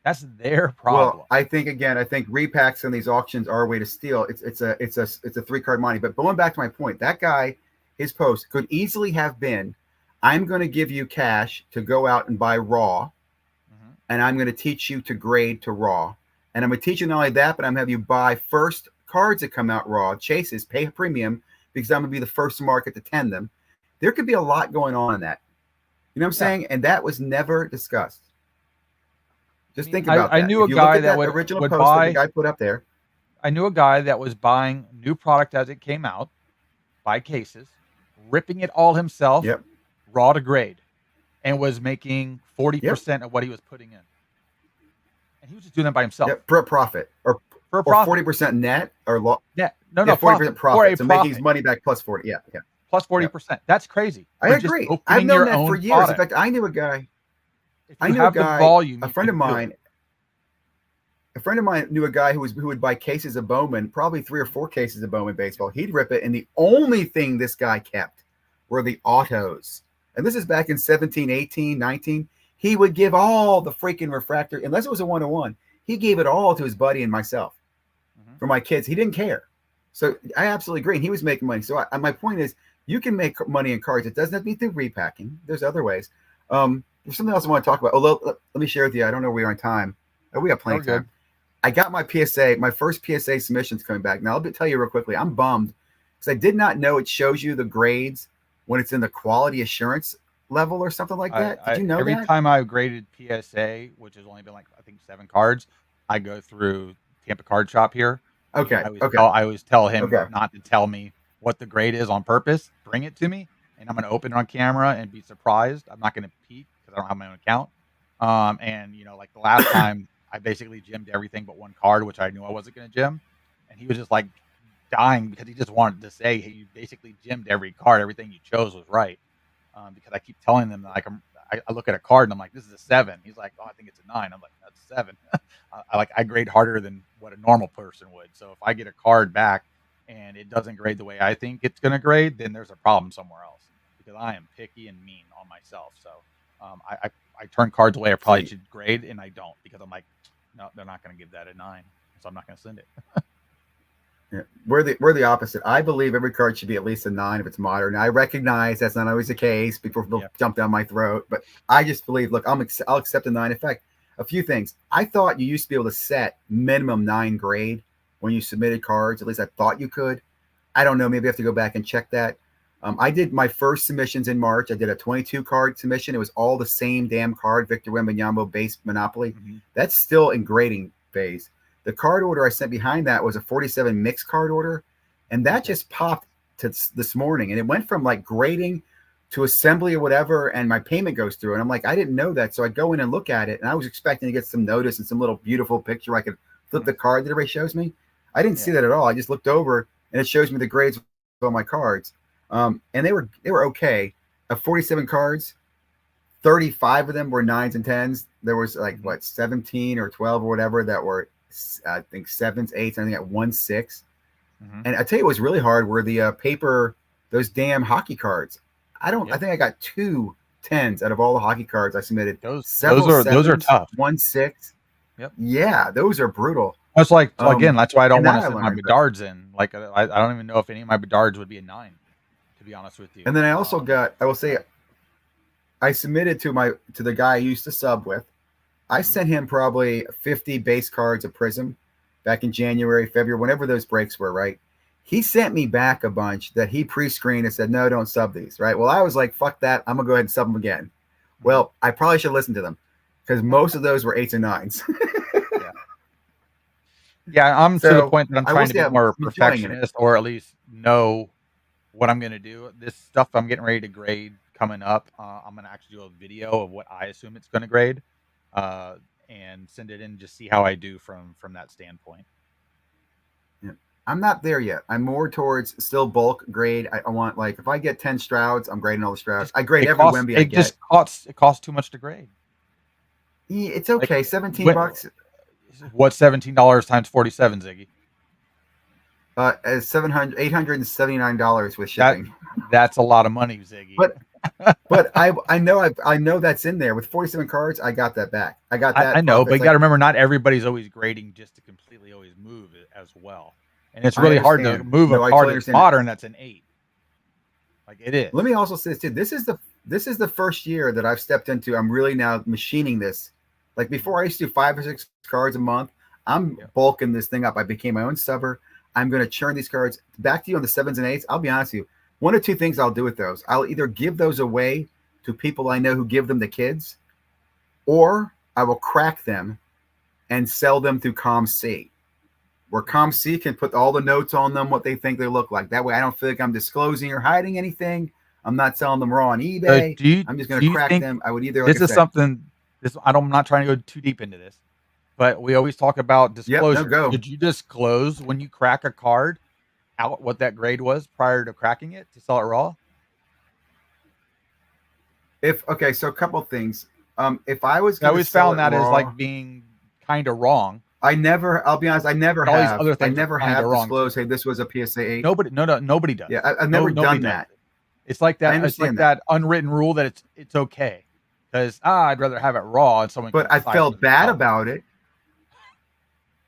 That's their Well, problem. I think again, I think repacks and these auctions are a way to steal. It's a 3 card money. But going back to my point, that guy, his post could easily have been, "I'm going to give you cash to go out and buy raw, Mhm. and I'm going to teach you to grade to raw, and I'm going to teach you not only that, but I'm going to have you buy first cards that come out raw, chases, pay a premium because I'm going to be the first to market to 10 them." There could be a lot going on in that. You know what I'm Yeah. saying? And that was never discussed. Just think I about that. knew a If you look guy at that that original would post that the buy. guy put up there, I knew a guy that was buying new product as it came out, by cases, ripping it all himself, yep, raw to grade, and was making yep, 40% of what he was putting in. And he was just doing that by himself yep, for a profit for a or profit. 40% net or Yeah, no, yeah, no 40% profit for a profit. So making his profit money back plus 40. Yeah, yeah, plus yep. 40%. That's crazy I for just agree. I've opening known your that for own years. In product. fact, I knew a guy. If I you knew a have the guy. volume, A you friend of can do mine. it. A friend of mine knew a guy who would buy cases of Bowman, probably 3 or 4 cases of Bowman baseball. He'd rip it, and the only thing this guy kept were the autos. And this is back in 17, 18, 19. He would give all the freaking refractor, unless it was a 1-1. He gave it all to his buddy and myself Mhm. for my kids. He didn't care. So I absolutely agree. And he was making money. So my point is, you can make money in cards. It doesn't have to be through repacking. There's other ways. There's something else I want to talk about. Let me share with you. I don't know where we are on time. Oh, we have No, plenty we're of time. good. I got my PSA, my first PSA submissions coming back. Now, I'll tell you real quickly, I'm bummed because I did not know it shows you the grades when it's in the quality assurance level or something like that. Did you know Every that? time I've graded PSA, which has only been like I think 7 cards, I go through Tampa Card Shop here, and Okay. Okay. I always tell him Okay. not to tell me what the grade is on purpose. Bring it to me, and I'm going to open it on camera and be surprised. I'm not going to peek because I don't have my own account. And like the last time, I basically gymmed everything but 1 card, which I knew I wasn't going to gym, and he was just like dying because he just wanted to say, "Hey, you basically gymmed every card. Everything you chose was right." Because I keep telling them that I look at a card and I'm like, this is a 7. He's like, oh, I think it's a 9. I'm like, that's a 7. I grade harder than what a normal person would. So if I get a card back and it doesn't grade the way I think it's going to grade, then there's a problem somewhere else because I am picky and mean on myself. So I turn cards away I probably See, should grade, and I don't because I'm like, no, they're not going to give that a 9, so I'm not going to send it. yeah, we're the opposite. I believe every card should be at least a 9 if it's modern. I recognize that's not always the case. People will Yep. jump down my throat, but I just believe. Look, I'll accept a 9. In fact, a few things. I thought you used to be able to set minimum 9 grade when you submitted cards. At least I thought you could. I don't know. Maybe I have to go back and check that. I did my first submissions in March. I did a 22 card submission. It was all the same damn card, Victor Wembanyama base Monopoly. Mm-hmm. That's still in grading phase. The card order I sent behind that was a 47 mixed card order, and that just popped to this morning, and it went from like grading to assembly or whatever, and my payment goes through, and I'm like, I didn't know that, so I go in and look at it, and I was expecting to get some notice and some little beautiful picture I could flip the card that everybody shows me. I didn't see that at all. I just looked over, and it shows me the grades of all my cards, and they were okay. Of 47 cards, 35 of them were 9s and 10s. There was like 17 or 12 or whatever that were, I think, 7s, 8s, and I think at 1 6. And I tell you, what was really hard were the paper, those damn hockey cards. I think I got 2 10s out of all the hockey cards I submitted. Those are tough. 1 6. Yep. Yeah, those are brutal. That's like, again, that's why I don't want to send my learned, Bedards in. Like, I don't even know if any of my Bedards would be a 9, to be honest with you. And then I also got, I will say, I submitted to the guy I used to sub with. I sent him probably 50 base cards of Prism back in January, February, whenever those breaks were, right? He sent me back a bunch that he pre-screened and said, no, don't sub these, right? Well, I was like, fuck that. I'm going to go ahead and sub them again. Well, I probably should listen to them because most of those were 8s and 9s. Yeah, I'm to the point that I'm trying to be more perfectionist, or at least know what I'm going to do. This stuff I'm getting ready to grade coming up, I'm going to actually do a video of what I assume it's going to grade, and send it in, just see how I do from that standpoint. Yeah. I'm not there yet. I'm more towards still bulk grade. I want, like, if I get 10 Strouds, I'm grading all the Strouds. I grade every Wemby I get. It costs too much to grade. Yeah, it's okay. Like, $17. What's $17 times 47, Ziggy? $879 with shipping. That's a lot of money, Ziggy. But I know that's in there with 47 cards. I got that back. I got that. I know, but you got to remember, not everybody's always grading just to completely always move it as well, and it's really hard to move a card that's modern that's an 8. Like, it is. Let me also say this too. This is the first year that I've stepped into. I'm really now machining this. Like, before, I used to do 5 or 6 cards a month. I'm bulking this thing up. I became my own subber. I'm going to churn these cards. Back to you on the 7s and 8s. I'll be honest with you. One or two things I'll do with those. I'll either give those away to people I know who give them to kids, or I will crack them and sell them through ComC, where ComC can put all the notes on them, what they think they look like. That way I don't feel like I'm disclosing or hiding anything. I'm not selling them raw on eBay. I'm just going to crack them. I would either, like, I'm not trying to go too deep into this, but we always talk about disclosure. Yep, no, go. Did you disclose when you crack a card out what that grade was prior to cracking it to sell it raw? So a couple things. If I was, I always found that as like being kind of wrong. I'll be honest, I never have disclosed, hey, this was a PSA 8. Nobody does. Yeah, I've never done that. It's like that. It's like that unwritten rule that it's okay, because I'd rather have it raw and someone. But I felt bad about it.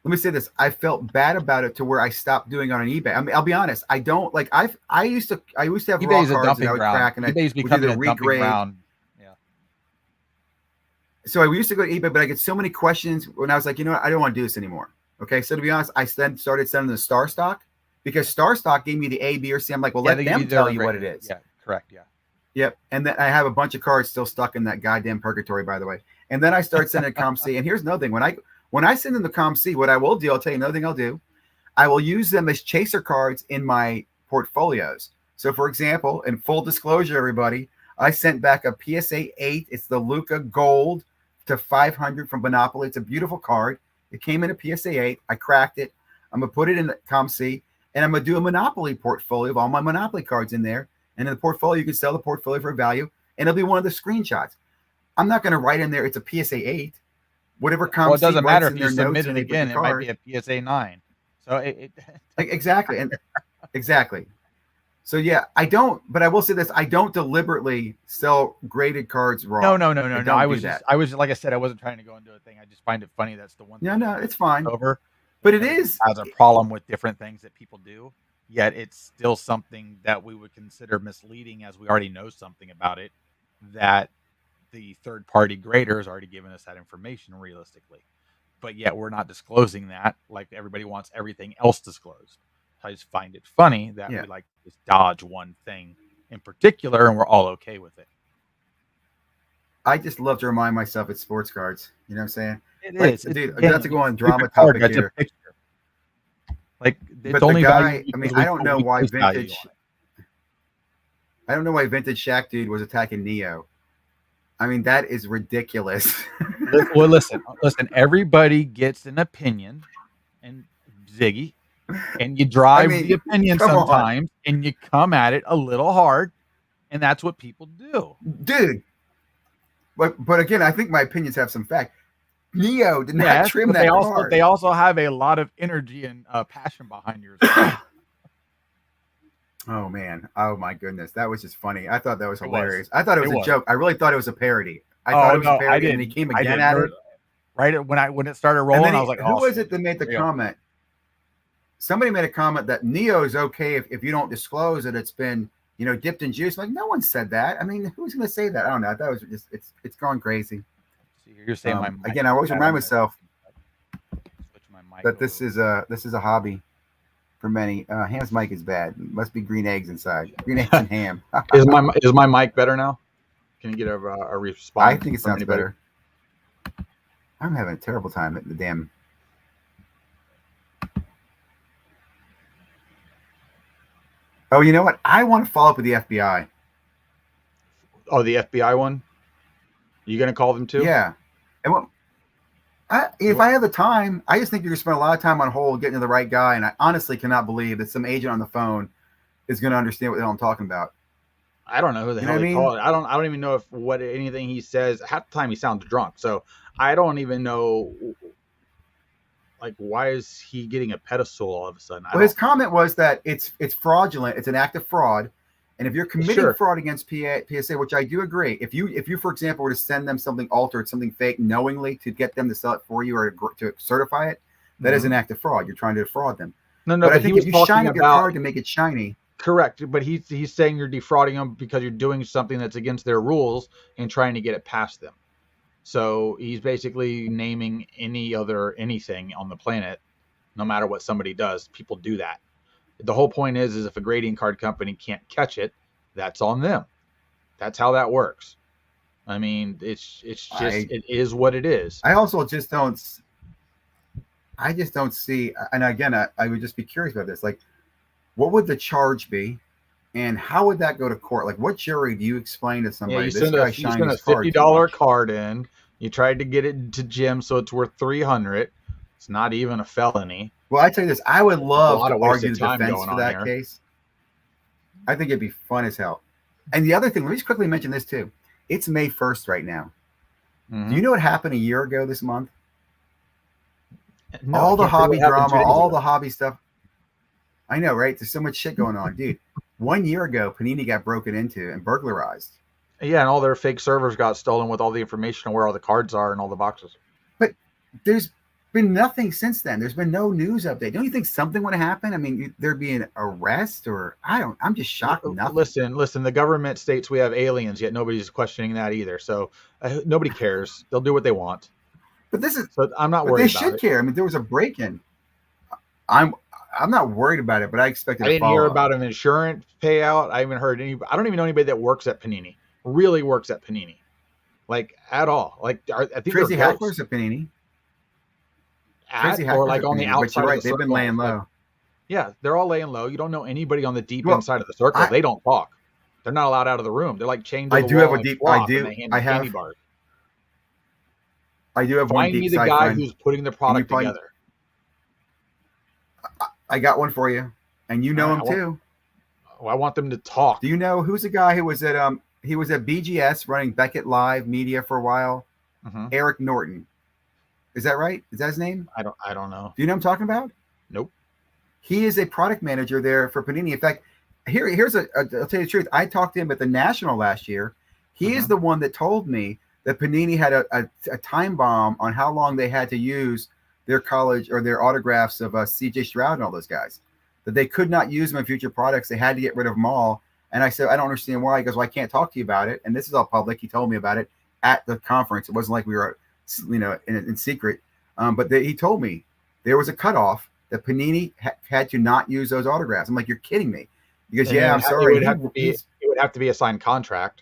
Let me say this. I felt bad about it to where I stopped doing it on eBay. I mean, I'll be honest. I don't like. I used to have eBay's raw cards that I would crack, and eBay's becoming a dumping ground. Yeah. So I used to go to eBay, but I get so many questions when I was like, you know what? I don't want to do this anymore. Okay. So to be honest, I then started sending the Star Stock, because Star Stock gave me the A, B, or C. I'm like, well, let them tell you what it is. Yeah. Correct. Yeah. Yep. And then I have a bunch of cards still stuck in that goddamn purgatory, by the way. And then I start sending ComC. And here's another thing. When I send them the ComC, what I will do, I'll tell you another thing I'll do. I will use them as chaser cards in my portfolios. So, for example, in full disclosure, everybody, I sent back a PSA 8. It's the Luka Gold to 500 from Monopoly. It's a beautiful card. It came in a PSA 8. I cracked it. I'm going to put it in the ComC, and I'm going to do a Monopoly portfolio of all my Monopoly cards in there. And in the portfolio, you can sell the portfolio for a value, and it'll be one of the screenshots. I'm not going to write in there it's a PSA 8. Whatever ComC, well, it doesn't matter if you submit it again. It might be a PSA 9. So exactly, exactly. And exactly. And then I have a bunch of cards still stuck in that goddamn purgatory, by the way. And then I start sending the ComC. And here's another thing. When I send them the ComC, what I will do, I'll tell you another thing I'll do. I will use them as chaser cards in my portfolios. So, for example, in full disclosure, everybody, I sent back a PSA 8. It's the Luka Gold to 500 from Monopoly. It's a beautiful card. It came in a PSA 8. I cracked it. I'm going to put it in the ComC, and it'll be one of the screenshots. I'm not going to write in there it's a PSA 8. Whatever ComC, Well, it doesn't matter if you submit it again. It might be a PSA 9. So exactly. So yeah, I don't. But I will say this: I don't deliberately sell graded cards No, raw. no, no, I no, no. don't do that. I was like I said, I wasn't trying to go into a thing. I just find it funny. That's the one No, thing no, everybody it's fine. over But it because it is. has a problem with different things that people do. Yet it's still something that we would consider misleading, as we already know something about it. That the third party grader has already given us that information realistically, but yet we're not disclosing that like everybody wants everything else disclosed. I just find it funny that Yeah. we like to just dodge one thing in particular and we're all okay with it. I just love to remind myself it's sports cards. You know what I'm saying? It Like, is. It's a dude, not to game. go It's on a stupid drama card. topic That's a here, picture. Like it's but the only valuable guy. I mean, because I don't know we why place value vintage. on I don't know why vintage Shaq dude was attacking Neo. I mean, that is ridiculous. it. Well, listen. Everybody gets an opinion, and Ziggy, and you I drive the mean, opinion come on, sometimes, and you come at it a little hard, and that's what people do. dude. But again, I think my opinions have some fact. Neo did not Yes, trim but that they card. also have a lot of energy and passion behind yours as well. Oh man. Oh my goodness. That was just funny. I thought that was It was. hilarious. I thought it It was a was. joke. I really thought it was a parody. I thought Oh it was a no, I parody, and then he didn't. came I again didn't. at There was it. right when it started And rolling, then I was like, who oh was shit, it that this made is the real. comment? Somebody made a comment that Neo is okay if you don't disclose that it's been, dipped in juice. Like, no one said that. I mean, who's going to say that? I don't know. That was just it's gone crazy. See, you're saying my mic Again, I is always bad. remind I'm gonna myself switch my mic that over. this is a hobby for many. Ham's mic is bad. Must be green eggs inside. Green eggs and ham. Is my mic better now? Can you get a I response think it from sounds anybody? better. I'm having a terrible time at the damn. Oh, you know what? I want to follow up with the FBI. Oh, the FBI one. You gonna call them too? Yeah. And what, if You, I have the time, I just think you're going to spend a lot of time on hold getting to the right guy. And I honestly cannot believe that some agent on the phone is going to understand what the hell I'm talking about. I don't know who the You know hell what I they call mean? it. I don't even know if what anything he says. Half the time he sounds drunk, so I don't even know. Like, why is he getting a pedestal all of a sudden? I Well, his don't. comment was that it's fraudulent. It's an act of fraud. And if you're committing Sure. fraud against PSA, which I do agree, if you for example were to send them something altered, something fake knowingly to get them to sell it for you or to certify it, that is Mm-hmm. an act of fraud. You're trying to defraud them. No, But I but he think if was you talking shine up your about card to make it shiny, correct. But he's saying you're defrauding them because you're doing something that's against their rules and trying to get it past them. So he's basically naming anything on the planet, no matter what somebody does. People do that. The whole point is if a grading card company can't catch it, that's on them. That's how that works. I mean, it's just I it is what it is. I also just don't. I just don't see. And again, I would just be curious about this. Like, what would the charge be, and how would that go to court? Like, what jury do you explain to Yeah, somebody this guy you shined send a his card too $50 much? card in. You tried to get it to Jim, so it's worth 300. It's not even a felony. Well, I tell you this, I would There's a love lot to of argue wasted the time defense going for on that here. case. I think it'd be fun as hell. And the other thing, let me just quickly mention this too. It's May 1st right now. Do you Mm-hmm. know what happened a year ago this month? No, I All the can't tell you hobby what happened drama, 2 days all ago. the hobby stuff. I know, right? There's so much shit going on, dude. 1 year ago, Panini got broken into and burglarized. Yeah, and all their fake servers got stolen with all the information on where all the cards are and all the boxes. But there's been nothing since then. There's been no news update. Don't you think something would happen? I mean, there'd be an arrest, or I don't. I'm just shocked. Nothing. Listen. The government states we have aliens, yet nobody's questioning that either. So nobody cares. They'll do what they want. But this is. So I'm not But they worried about should it. care. I mean, there was a break-in. I'm. I'm not worried about it, but I expected I a didn't hear follow-up. about an insurance payout. I haven't heard any. I don't even know anybody that works at Panini. Really works at Panini, like at all. Like I think they're Crazy ghosts hacklers at Panini. at Crazy or hacklers like at on the Panini. But you're outside of the right. They've been circle. laying Like low. yeah, they're all laying low. You don't know anybody on the deep Well, inside of the circle. I They don't talk. They're not allowed out of the room. They're like chained to I the do have wall a like deep. Schwab, and they hand I you candy have. bars. I do have one Find deep me the side guy friend, who's putting the and you product probably. together. I got one for you, and you All know right, him too. I want them to Do talk. you know who's the guy who was at he was at BGS running Beckett Live Media for a while? Hmm. Eric Norton. Is that right? Is that his name? I don't know. Do you know what I'm talking about? Nope. He is a product manager there for Panini. In fact, here's I'll tell you the truth. I talked to him at the National last year. He is the one that told me that Panini had a time bomb on how long they had to use their college or their autographs of C.J. Stroud and all those guys. That they could not use them in future products. They had to get rid of them all. And I said, I don't understand why. He goes, well, I can't talk to you about it. And this is all public. He told me about it at the conference. It wasn't like we were, in secret. But he told me there was a cutoff that Panini had to not use those autographs. I'm like, you're kidding me. Because I'm sorry. It would have to be a signed contract.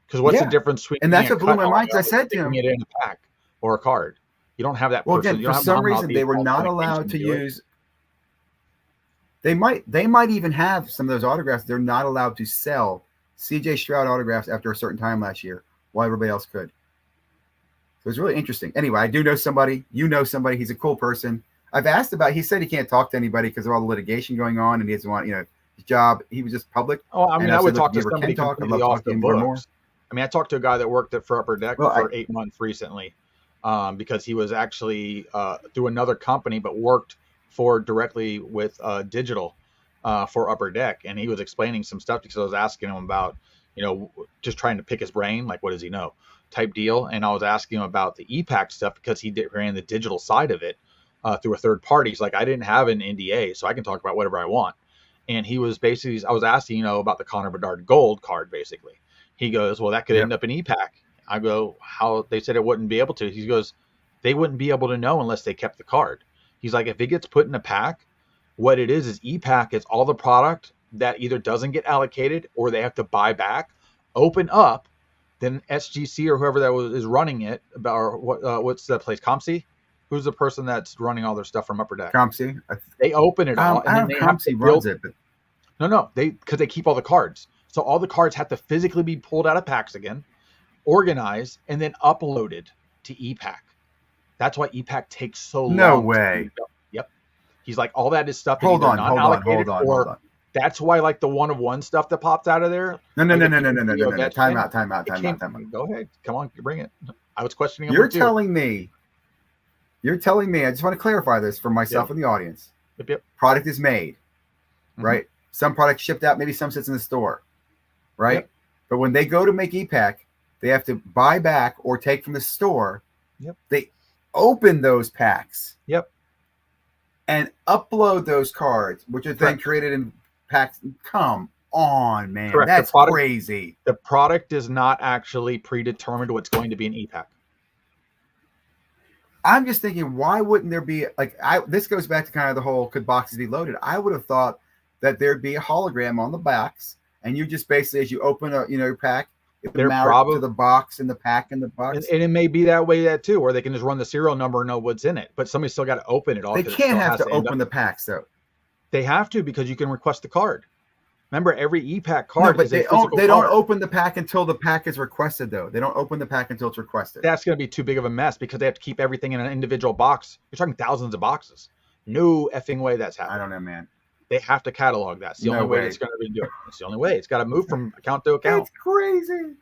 Because what's the difference between and that's what blew my mind? Because I said to him, it in a pack or a card. You don't have that. Well, again, for some reason, they were not allowed to use. They might even have some of those autographs. They're not allowed to sell C.J. Stroud autographs after a certain time last year, while everybody else could. So it's really interesting. Anyway, I do know somebody. You know somebody. He's a cool person. I've asked about. He said he can't talk to anybody because of all the litigation going on, and he doesn't want his job. He was just public. Oh, I mean, I would talk to somebody completely off the books. I mean, I talked to a guy that worked for Upper Deck for 8 months recently, because he was actually through another company, but worked directly with digital for Upper Deck, and he was explaining some stuff because I was asking him about, just trying to pick his brain, like what does he know, type deal, and I was asking him about the EPAC stuff because he ran the digital side of it through a third party. He's like, I didn't have an NDA, so I can talk about whatever I want. And he was basically, I was asking, about the Connor Bedard gold card, basically. He goes, well, that could end up in EPAC. I go, how? They said it wouldn't be able to. He goes, they wouldn't be able to know unless they kept the card. He's like, if it gets put in a pack, what it is EPAC is all the product that either doesn't get allocated or they have to buy back, open up, then SGC or whoever is running it, or what's the place, ComC? Who's the person that's running all their stuff from Upper Deck? ComC. They open it all, and then they ComC runs it. But... No, because they keep all the cards. So all the cards have to physically be pulled out of packs again, organized, and then uploaded to EPAC. That's why EPAC takes so long. No way. Yep. He's like, all that is stuff. Hold on. That's why, like the one-of-one stuff that pops out of there. No. Time out. Go ahead. Come on, bring it. I was questioning. You're telling me. I just want to clarify this for myself and the audience. Yep. Product is made, right? Some product shipped out. Maybe some sits in the store, right? Yep. But when they go to make EPAC, they have to buy back or take from the store. Yep. They open those packs. Yep. And upload those cards, which are then created in packs. Come on, man. Correct. That's crazy. The product is not actually predetermined what's going to be an EPAC. I'm just thinking, why wouldn't there be this goes back to kind of the whole could boxes be loaded? I would have thought that there'd be a hologram on the box, and you just basically, as you open your pack, they're probably to the box and the pack and the box. And it may be that way too, where they can just run the serial number and know what's in it, but somebody's still got to open it all. They can't have to open the packs though. They have to, because you can request the card. Remember, every EPAC card but they don't open the pack until the pack is requested, though. They don't open the pack until it's requested. That's going to be too big of a mess because they have to keep everything in an individual box. You're talking thousands of boxes. No effing way that's happening. I don't know, man. They have to catalog that. It's the only way it's going to be doing. It's the only way. It's got to move from account to account. It's crazy.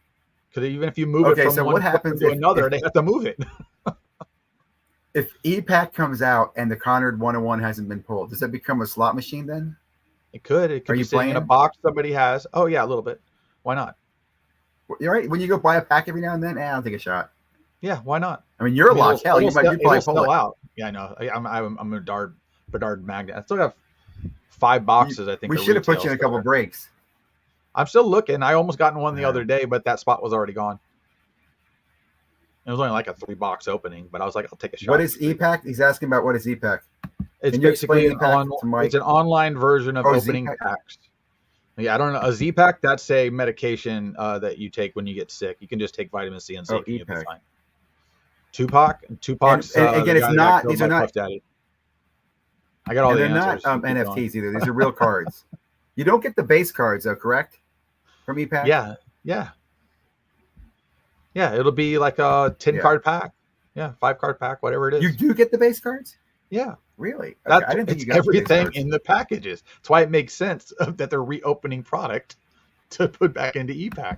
Because even if you move it from one to another, they have to move it. If EPAC comes out and the Conrad 101 hasn't been pulled, does that become a slot machine then? It could. It could be sitting in a box somebody has. Oh, yeah, a little bit. Why not? You're right. When you go buy a pack every now and then, I'll take a shot. Yeah, why not? I mean, you're a lot. Hell, you probably pull it out. Yeah, I know. I'm a Bedard magnet. I still have 5 boxes, I think. We should have put you in a couple breaks. I'm still looking. I almost gotten one the other day, but that spot was already gone. It was only like a 3-box opening, but I was like, I'll take a shot. What is EPAC? He's asking about what is EPAC. It's basically it's an online version of opening packs. Yeah, I don't know. A Z-Pack, that's a medication that you take when you get sick. You can just take vitamin C and zinc and you'll be fine. Tupac's and again, it's not. These are not. Daddy. I got all the answers. They're not NFTs either. These are real cards. You don't get the base cards though, correct? From EPAC. Yeah. It'll be like a 10-card pack. Yeah, 5-card pack, whatever it is. You do get the base cards? Yeah. Really? Okay. I didn't think you got everything in the packages. That's why it makes sense that they're reopening product to put back into EPAC.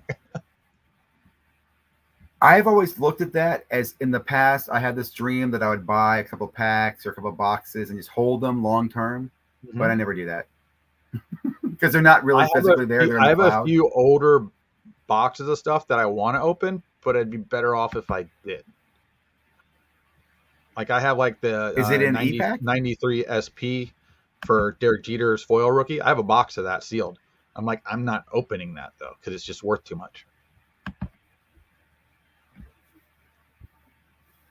I've always looked at that as, in the past, I had this dream that I would buy a couple packs or a couple boxes and just hold them long term, but I never do that. because they're not really physically there. They're in the I have cloud. a few older boxes of stuff that I want to open, but I'd be better off if I did. Like I have like the Is it in E-Pack? 93 SP for Derek Jeter's foil rookie. I have a box of that sealed. I'm like, I'm not opening that though because it's just worth too much.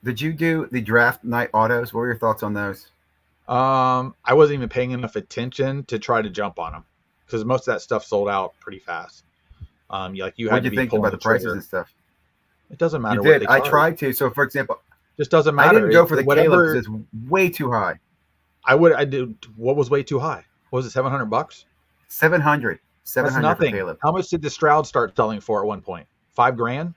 Did you do the draft night autos? What were your thoughts on those? I wasn't even paying enough attention to try to jump on them because most of that stuff sold out pretty fast. Like you had What did you think about the prices and stuff? It doesn't matter. You did. I tried to. So, for example, just doesn't matter. I didn't go for the Caleb because it's way too high. I did. What was way too high? What was it $700? 700. That's nothing. For Caleb. How much did the Stroud start selling for at one point? $5,000.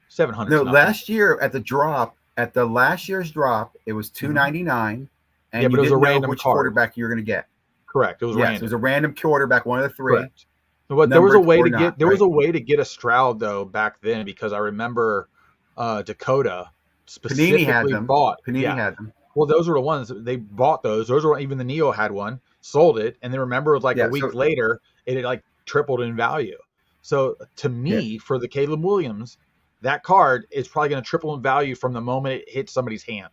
700. No, last year at the last year's drop, it was $299, and you didn't know which quarterback you were going to get. Correct. It was random. It was a random quarterback, one of the three. Correct. But there was a way to get was a way to get a Stroud though back then because I remember Dakota specifically bought. Panini had them. Well, those were the ones they bought. Those were even the Neo had one, sold it, and then remember it was like a week later it had like tripled in value. So to me, for the Caleb Williams, that card is probably going to triple in value from the moment it hits somebody's hand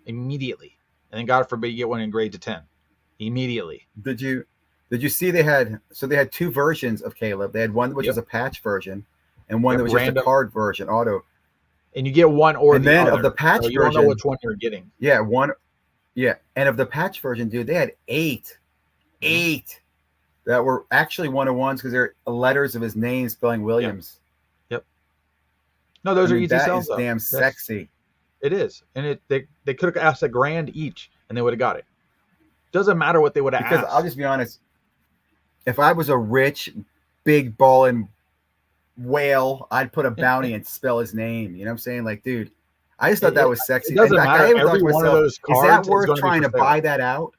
immediately, and then God forbid you get one in grade to 10 immediately. Did you see they had two versions of Caleb? They had one which was a patch version, and one that was just a card version, auto. And you get one or and the then other. Of the patch version, you don't know which one you're getting. Yeah, one. Yeah, and of the patch version, dude, they had eight that were actually 101s because they're letters of his name spelling Williams. Yep. No, those are easy sells. That is damn sexy. It is, and they could have asked $1,000 each, and they would have got it. Doesn't matter what they would have asked. Because I'll just be honest. If I was a rich, big balling whale, I'd put a bounty and spell his name. You know what I'm saying? Like, dude, I just thought that was sexy. It doesn't matter. Every one of those cards is that worth trying to buy that out?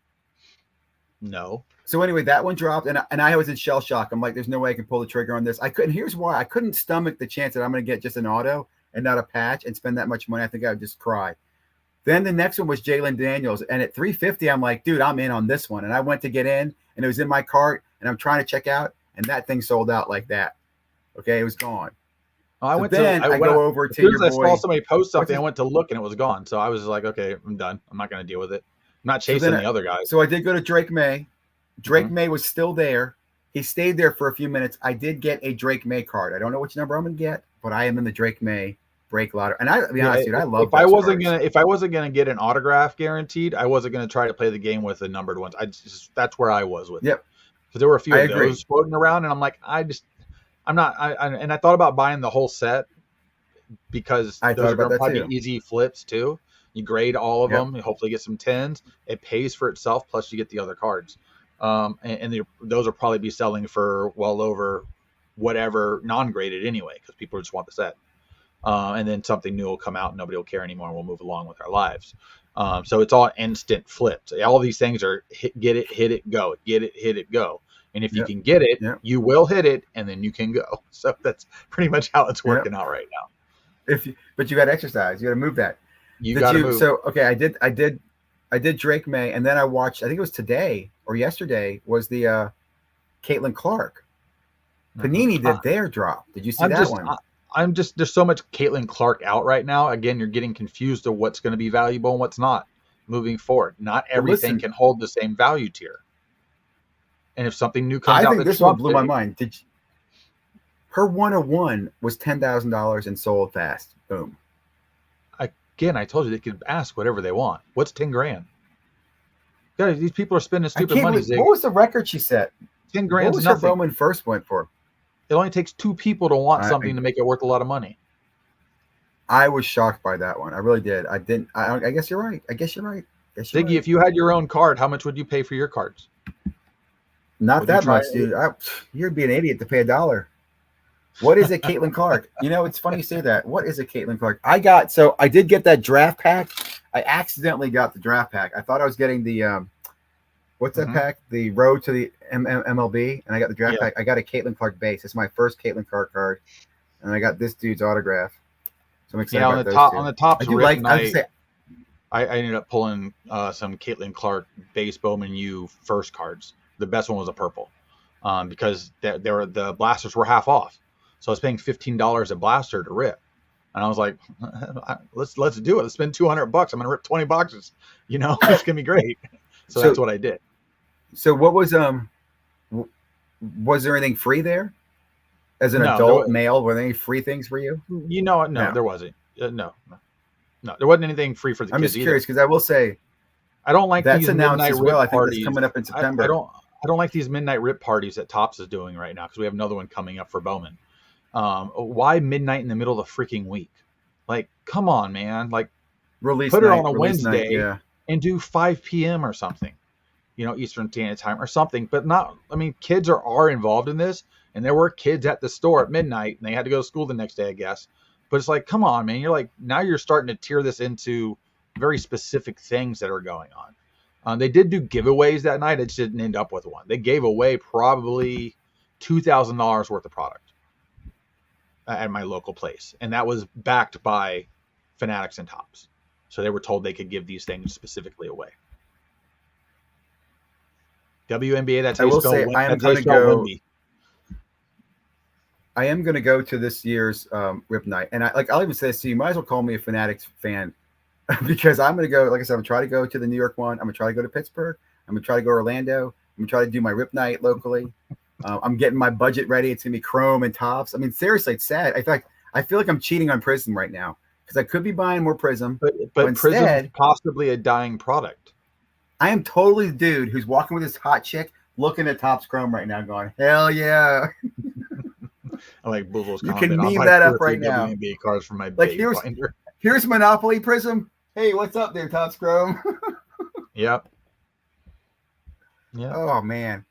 No. So anyway, that one dropped, and I was in shell shock. I'm like, there's no way I can pull the trigger on this. I couldn't. Here's why: I couldn't stomach the chance that I'm going to get just an auto and not a patch and spend that much money. I think I would just cry. Then the next one was Jalen Daniels, and at $350, I'm like, dude, I'm in on this one. And I went to get in, and it was in my cart, and I'm trying to check out, and that thing sold out like that. Okay, it was gone. I go over to your boy. I saw somebody post something, I went to look, and it was gone. So I was like, okay, I'm done. I'm not going to deal with it. I'm not chasing the other guys. So I did go to Drake May. Drake May was still there. He stayed there for a few minutes. I did get a Drake May card. I don't know which number I'm going to get, but I am in the Drake May break lottery. And I'll be honest, dude, I love. If I wasn't gonna get an autograph guaroguared, I wasn't gonna try to play the game with the numbered ones. That's where I was with. Yep. Because there were a few of those floating around, and I'm like, I'm not. And I thought about buying the whole set because those are gonna probably be easy flips too. You grade all of them. You hopefully get some 10s. It pays for itself. Plus, you get the other cards. Those will probably be selling for well over whatever non-graded anyway, because people just want the set. And then something new will come out and nobody will care anymore and we'll move along with our lives. So it's all instant flips. All these things are get it, hit it, go. Get it, hit it, go. And if you can get it, you will hit it and then you can go. So that's pretty much how it's working out right now. But you got to exercise. You got to move that. You got to move. So, okay, I did Drake May, and then I watched, I think it was today or yesterday, was the Caitlin Clark. Panini did their drop. Did you see that one? There's so much Caitlin Clark out right now. Again, you're getting confused of what's going to be valuable and what's not moving forward. Not everything can hold the same value tier. And if something new comes out, I think this one blew my mind. Her 101 was $10,000 and sold fast. Boom. Again, I told you they can ask whatever they want. What's $10,000? Guys, these people are spending stupid money. What was the record she set? $10,000. What was her Bowman first went for? It only takes two people to want something to make it worth a lot of money. I was shocked by that one. I really did. I didn't. I guess you're right. Ziggy, if you had your own card, how much would you pay for your cards? Not that much, dude. You'd be an idiot to pay $1. What is a Caitlin Clark? You know, it's funny you say that. What is a Caitlin Clark? I did get that draft pack. I accidentally got the draft pack. I thought I was getting the what's that pack? The Road to the MLB, and I got the draft pack. I got a Caitlin Clark base. It's my first Caitlin Clark card, and I got this dude's autograph. So I'm excited about those two. On the top, I I ended up pulling some Caitlin Clark base Bowman U first cards. the best one was a purple, because the blasters were half off. So I was paying $15 a blaster to rip. And I was like, let's do it. Let's spend $200. I'm going to rip 20 boxes. It's going to be great. So that's what I did. So what was there anything free there? As an adult male, were there any free things for you? No, there wasn't. No, there wasn't anything free for the kids. I'm just curious because I will say, I don't like that's these announced midnight as well. rip I think parties. it's coming up in September. I don't like these midnight rip parties that Topps is doing right now because we have another one coming up for Bowman. Why midnight in the middle of the freaking week? Like, come on, man! Like, put it on a Wednesday and do 5 p.m. or something. Eastern Standard Time or something, but not. I mean, kids are involved in this, and there were kids at the store at midnight, and they had to go to school the next day, I guess. But it's like, come on, man! You're like, now you're starting to tier this into very specific things that are going on. They did do giveaways that night. It just didn't end up with one. They gave away probably $2,000 worth of product at my local place, and that was backed by Fanatics and Topps. So they were told they could give these things specifically away. WNBA, that's how you spell Wemby. I am going to go. I am going to go to this year's Rip Night, and I'll even say this to you. You might as well call me a Fanatics fan because I'm going to go. Like I said, I'm going to try to go to the New York one. I'm going to try to go to Pittsburgh. I'm going to try to go to Orlando. I'm going to try to do my Rip Night locally. I'm getting my budget ready. It's going to be Chrome and Topps. I mean, seriously, it's sad. I feel like I'm cheating on Prism right now because I could be buying more Prism, but instead, Prism is possibly a dying product. I am totally the dude who's walking with his hot chick, looking at Topps Chrome right now, going, "Hell yeah!" I like Boozle's comment. You can meme that up right now. WNBA cards for my here's Monopoly Prism. Hey, what's up there, Topps Chrome? Yep. Yeah. Oh man.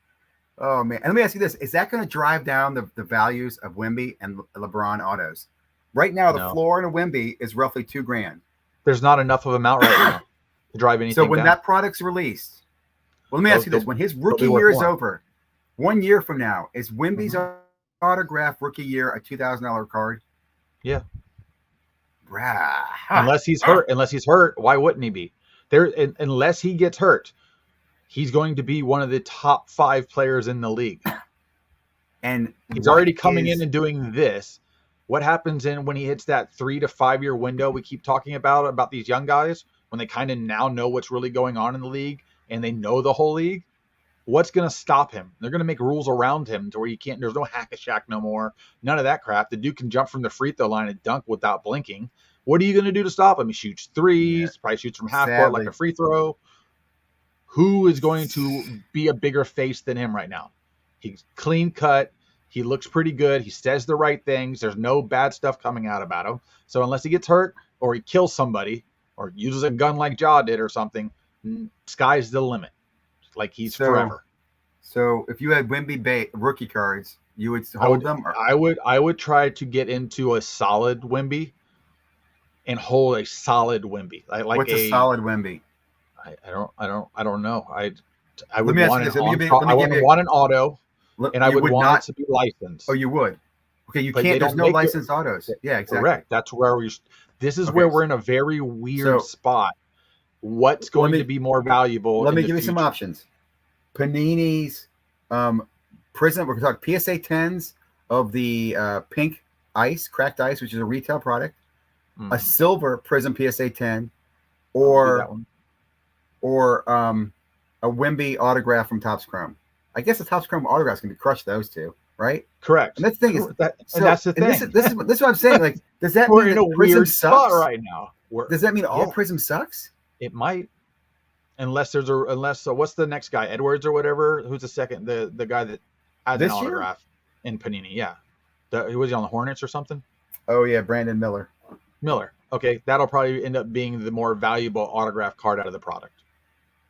And let me ask you this: is that going to drive down the values of Wemby and LeBron autos? Right now, the floor in a Wemby is roughly $2,000. There's not enough of them out right now to drive anything. So when down. that product's released, let me ask you this: when his rookie year is over, 1 year from now, is Wemby's autograph rookie year a $2,000 card? Yeah. Brah. Unless he's hurt, why wouldn't he be? Unless he gets hurt, he's going to be one of the top 5 players in the league. And he's already coming in and doing this. What happens when he hits that 3 to 5 year window we keep talking about these young guys, when they kind of now know what's really going on in the league and they know the whole league? What's going to stop him? They're going to make rules around him to where you can't, there's no hack-a-shack no more. None of that crap. The dude can jump from the free throw line and dunk without blinking. What are you going to do to stop him? He shoots threes, probably shoots from half court like a free throw. Who is going to be a bigger face than him right now? He's clean cut. He looks pretty good. He says the right things. There's no bad stuff coming out about him. So unless he gets hurt or he kills somebody or uses a gun like Jaw did or something, sky's the limit. Like he's forever. So if you had Wemby rookie cards, you would hold them? Or? I would try to get into a solid Wemby and hold a solid Wemby. What's a solid Wemby? I don't know. I would want an auto, and I would want it to be licensed. Oh, you would? Okay, you can't. There's no licensed autos. Yeah, exactly. Correct. That's where where we're in a very weird spot. What's going to be more valuable? Let me give you some options. Panini's Prism. We're going to talk PSA 10s of the pink ice, cracked ice, which is a retail product. A silver Prism PSA 10, or a Wemby autograph from Topps Chrome. I guess the Topps Chrome autographs can be crushed. Those two, right? Correct. And that's the thing is, that's the thing. This is what I'm saying. Like, does that we're mean in a Prism weird sucks spot right now? Does that mean all Prism sucks? It might, unless what's the next guy, Edwards or whatever? Who's the second? The guy that had an autograph in Panini? Yeah, was he on the Hornets or something? Oh yeah, Brandon Miller. Okay, that'll probably end up being the more valuable autograph card out of the product.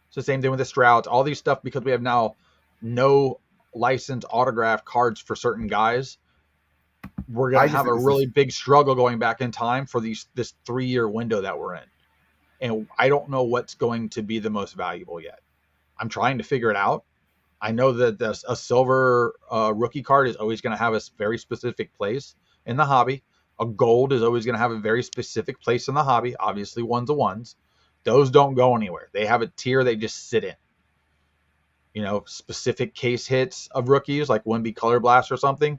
It's the same thing with the Strouds, all these stuff, because we have now no licensed autograph cards for certain guys. We're going to have a really big struggle going back in time for this 3-year window that we're in. And I don't know what's going to be the most valuable yet. I'm trying to figure it out. I know that a silver rookie card is always going to have a very specific place in the hobby. A gold is always going to have a very specific place in the hobby. Obviously, 1s-to-1s. Those don't go anywhere. They have a tier they just sit in. specific case hits of rookies like Wemby Color Blast or something.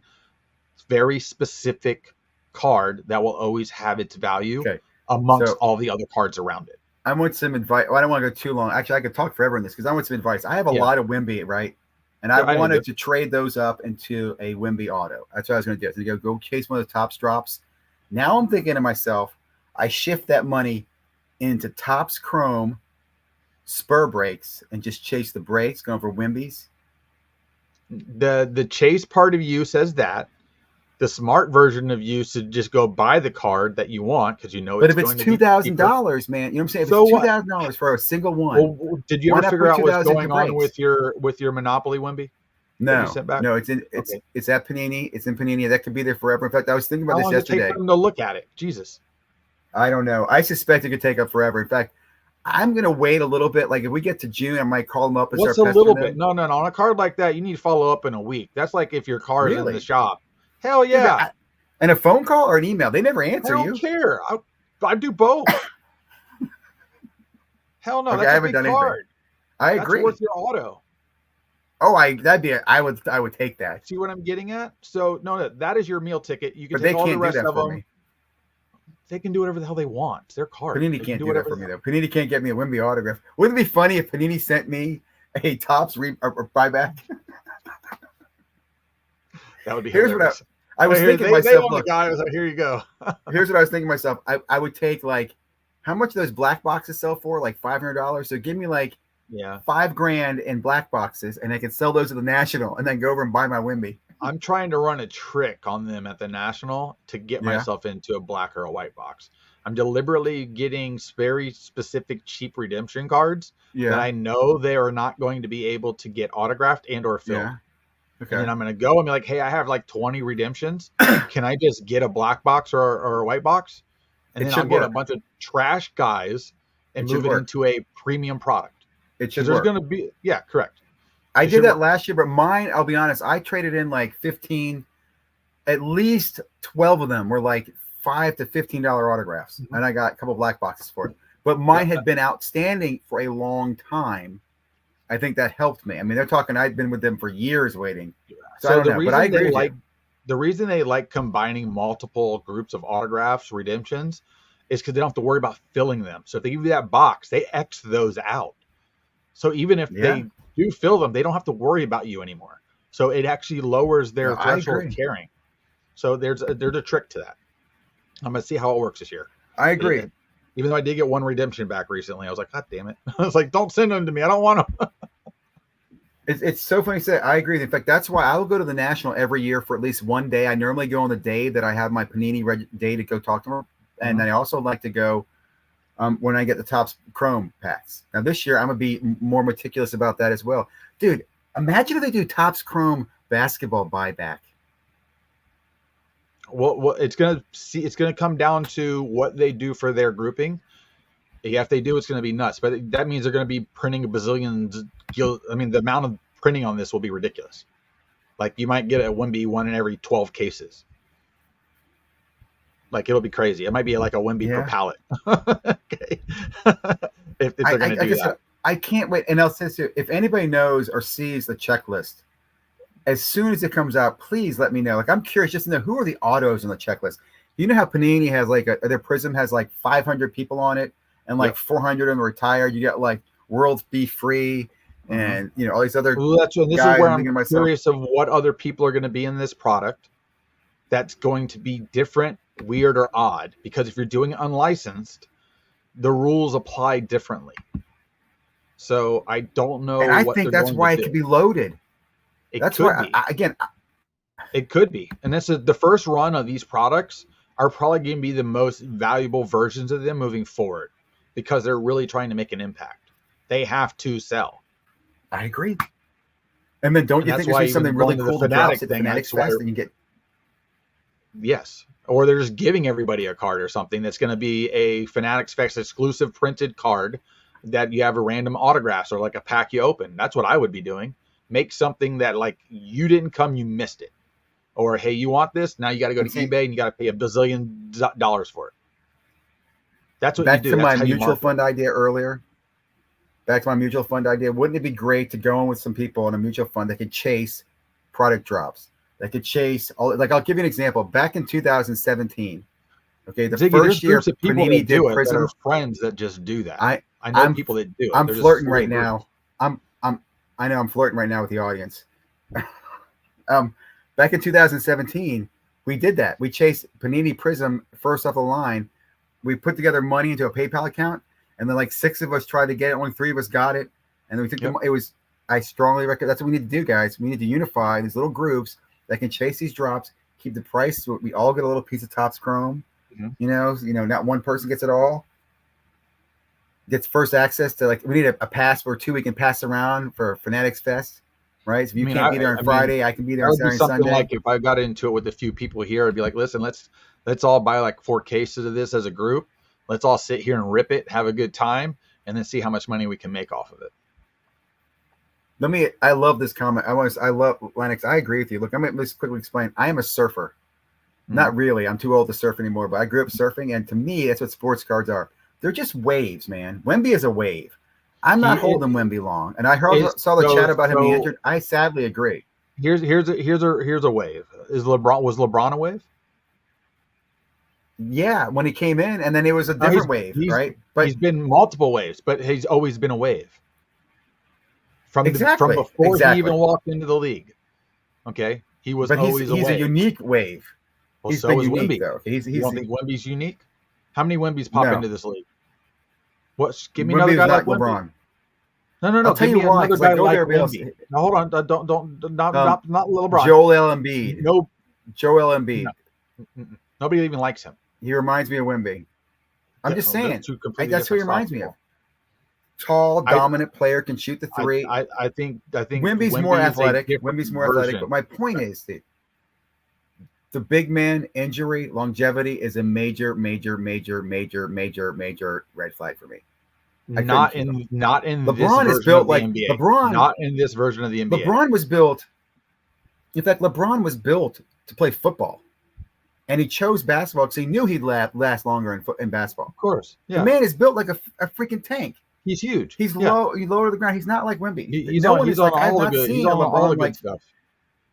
It's very specific card that will always have its value amongst all the other cards around it. I want some advice. Well, I don't want to go too long. Actually, I could talk forever on this because I want some advice. I have a lot of Wemby, right? And I wanted to trade those up into a Wemby auto. That's what I was going to do. I was going to go chase one of the Topps drops. Now I'm thinking to myself, I shift that money into Topps Chrome Spur breaks and just chase the breaks going for Wemby's. The chase part of you says that. The smart version of you should just go buy the card that you want because But if it's $2,000, man, you know what I'm saying? If it's $2,000 for a single one. Well, did you ever figure out what's going on with your Monopoly Wemby? No, no, it's at Panini. It's in Panini. That could be there forever. In fact, I was thinking about this yesterday. How long does it take them to look at it? Jesus. I don't know. I suspect it could take up forever. In fact, I'm going to wait a little bit. Like if we get to June, I might call them up and start pestering them. What's a little bit? No. On a card like that, you need to follow up in a week. That's like if your card is in the shop. Hell yeah. And a phone call or an email. They never answer you. I don't care. I do both. Hell no. Okay, that's I haven't done card. Anything. I agree. That's worth your auto. Oh, I would take that. See what I'm getting at? So no, that is your meal ticket. You can take all the rest of them. Me. They can do whatever the hell they want. It's their card. Panini can't do that for me though. Panini can't get me a Wemby autograph. Wouldn't it be funny if Panini sent me a Topps buyback? That would be hilarious. I was thinking myself, look, guys, here you go. Here's what I was thinking myself. I would take like, how much do those black boxes sell for? Like $500. So give me like $5,000 in black boxes, and I can sell those at the National, and then go over and buy my Wemby. I'm trying to run a trick on them at the National to get myself into a black or a white box. I'm deliberately getting very specific cheap redemption cards that I know they are not going to be able to get autographed and or filled. Yeah. Okay. And then I'm going to go and be like, hey, I have like 20 redemptions. Can I just get a black box or a white box? And then I'll get a bunch of trash guys and move it into a premium product. It should work. There's going to be, correct. I did that last year, but mine, I'll be honest, I traded in like 15, at least 12 of them were like $5 to $15 autographs. Mm-hmm. And I got a couple of black boxes for it. But mine had been outstanding for a long time. I think that helped me. I mean, they're talking, I'd been with them for years waiting. So I don't know, but I agree with you. The reason they like combining multiple groups of autographs, redemptions, is because they don't have to worry about filling them. So if they give you that box, they X those out. So even if they do fill them, they don't have to worry about you anymore. So it actually lowers their threshold of carrying. So there's a trick to that. I'm going to see how it works this year. I agree. Even though I did get one redemption back recently, I was like, God damn it. I was like, don't send them to me. I don't want them. It's so funny to say. I agree. In fact, that's why I will go to the National every year for at least one day. I normally go on the day that I have my Panini day to go talk to them. And I also like to go when I get the Topps Chrome packs. Now, this year, I'm going to be more meticulous about that as well. Dude, imagine if they do Topps Chrome basketball buyback. Well, it's gonna come down to what they do for their grouping. If they do, it's gonna be nuts. But that means they're gonna be printing a bazillion. I mean, the amount of printing on this will be ridiculous. Like you might get a Wemby one in every 12 cases. Like it'll be crazy. It might be like a Wemby per pallet. Okay. if they're gonna do that, I can't wait. And I'll say this too, if anybody knows or sees the checklist, as soon as it comes out, please let me know. Like, I'm curious just to know who are the autos on the checklist. You know how Panini has like their Prism has like 500 people on it, and like 400 of them are retired. You got like World's Be Free, and all these other. Well, this is where I'm curious of what other people are going to be in this product. That's going to be different, weird, or odd. Because if you're doing it unlicensed, the rules apply differently. So I don't know. And I think that's why it could be loaded. That's why, it could be. And this is the first run of these products are probably going to be the most valuable versions of them moving forward because they're really trying to make an impact. They have to sell. I agree. And then don't you think there's something really cool to drop at Fanatics Fest and you get? Yes. Or they're just giving everybody a card or something that's going to be a Fanatics Fest exclusive printed card that you have a random autographs or like a pack you open. That's what I would be doing. Make something that like you didn't come, you missed it. Or, hey, you want this? Now you got to go to eBay and you got to pay $1 billion for it. That's what you do. Back to my mutual fund idea earlier. back to my mutual fund idea, wouldn't it be great to go in with some people in a mutual fund that could chase product drops, that could chase all, like I'll give you an example. Back in 2017, okay, the Ziggy, first year groups of people Panini that do did it, Prism. that are friends that just do that. I know I'm, people that do it. I'm They're flirting right groups. now. I know I'm flirting right now with the audience. Back in 2017, we did that. We chased Panini Prism first off the line. We put together money into a PayPal account, and then like 6 of us tried to get it. Only 3 of us got it, and then we took it was. I strongly recommend. That's what we need to do, guys. We need to unify these little groups that can chase these drops, keep the price. So we all get a little piece of Topps Chrome. You know, not one person gets it all. Gets first access to, like, we need a pass or 2 we can pass around for Fanatics Fest, right? So if you can't be there on Friday, I can be there on Saturday and Sunday. Like if I got into it with a few people here, I'd be like, listen, let's all buy like 4 cases of this as a group. Let's all sit here and rip it, have a good time, and then see how much money we can make off of it. I love this comment. I love Lennox. I agree with you. Look, I'm going to just quickly explain. I am a surfer. Not really. I'm too old to surf anymore, but I grew up surfing, and to me, that's what sports cards are. They're just waves, man. Wemby is a wave. I'm not holding Wemby long, and I saw the chat about him being injured. I sadly agree. Here's a wave. Was LeBron a wave? Yeah, when he came in, and then it was a different wave, right? But he's been multiple waves, but he's always been a wave. From before he even walked into the league. Okay, he was always a wave. He's a unique wave. Well, he's so been is unique, Wemby. though. You don't think Wemby's unique? How many Wembys pop into this league? What? Give me Wemby another guy like LeBron. No. I'll tell you why. Go there, Wemby. Now, hold on. Not LeBron. Joel Embiid. No. Joel Embiid. No. Nobody even likes him. He reminds me of Wemby. I'm just saying. That's who he reminds me of. Tall, dominant player, can shoot the 3. I think Wemby's more athletic. Wemby's more athletic. But my point is that the big man injury longevity is a major red flag for me. Not in LeBron is built like LeBron. Not in this version of the NBA. LeBron was built. In fact, LeBron was built to play football, and he chose basketball because he knew he'd last longer in basketball. Of course, yeah. The man is built like a freaking tank. He's huge. He's low. He's lower to the ground. He's not like Wemby. He's on all the good stuff.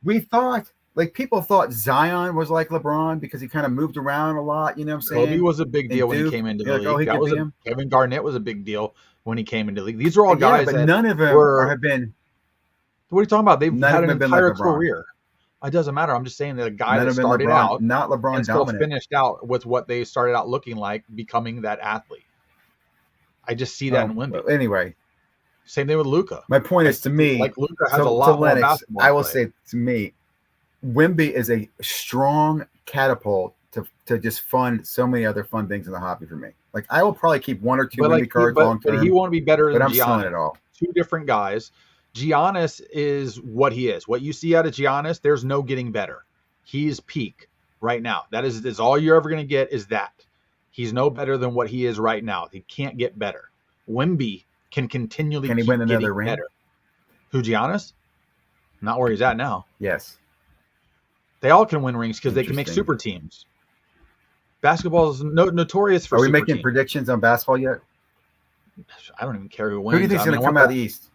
We thought. Like, people thought Zion was like LeBron because he kind of moved around a lot. You know what I'm saying? Kobe was a big deal when he came into the league. Kevin Garnett was a big deal when he came into the league. These are all guys, but none of them have been. What are you talking about? They've had an entire career. It doesn't matter. I'm just saying that a guy that started out, not LeBron, and still finished out with what they started out looking like, becoming that athlete. I just see that in Wemby. Anyway, same thing with Luka. My point is, to me, like Luka has a lot more basketball. I will say, to me, Wemby is a strong catapult to just fund so many other fun things in the hobby for me. Like, I will probably keep 1 or 2 Wemby cards long term. But he won't be better than I'm Giannis. selling it all. 2 different guys. Giannis is what he is. What you see out of Giannis, there's no getting better. He's peak right now. That is all you're ever going to get is that. He's no better than what he is right now. He can't get better. Wemby can continually keep win another getting ring? better. Who, Giannis? Not where he's at now. Yes. They all can win rings because they can make super teams. Basketball is notorious for. Are we making predictions on basketball yet? I don't even care who wins. Who do you think is going to come out of the East?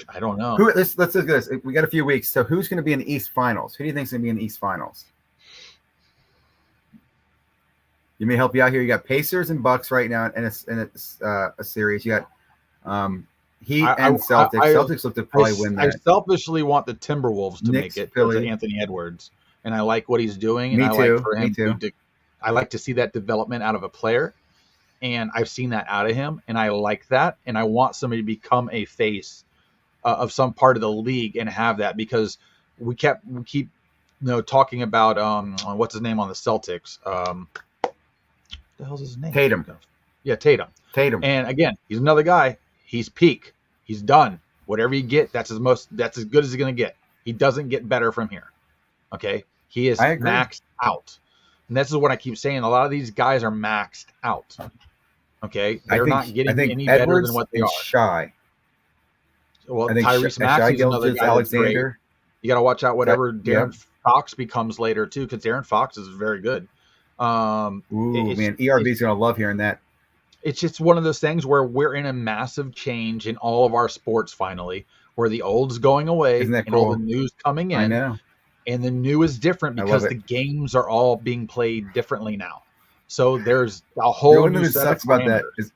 I don't know. Let's look at this. We got a few weeks. So who's going to be in the East Finals? Who do you think is going to be in the East Finals? You may help you out here. You got Pacers and Bucks right now in a series. You got Heat and Celtics. Celtics look to probably win that. I selfishly want the Timberwolves to Knicks, make it Philly. to Anthony Edwards, and I like what he's doing. And Me I too. like for him I like to see that development out of a player, and I've seen that out of him, and I like that, and I want somebody to become a face of some part of the league and have that, because we keep talking about what's his name on the Celtics. The hell's his name? Tatum. Yeah, Tatum. And again, he's another guy. He's peak. He's done. Whatever you get, that's as good as he's going to get. He doesn't get better from here. Okay? He is maxed out. And this is what I keep saying. A lot of these guys are maxed out. Okay? They're not getting any better than what they are. Shy. Well, Tyrese Maxey's another guy Alexander. Great. You got to watch out whatever Darren Fox becomes later, too, because Darren Fox is very good. Man, ERB's going to love hearing that. it's just one of those things where we're in a massive change in all of our sports finally, where the old's going away and all the new's coming in. I know. And the new is different because the games are all being played differently now. So there's a whole new set of parameters. About that is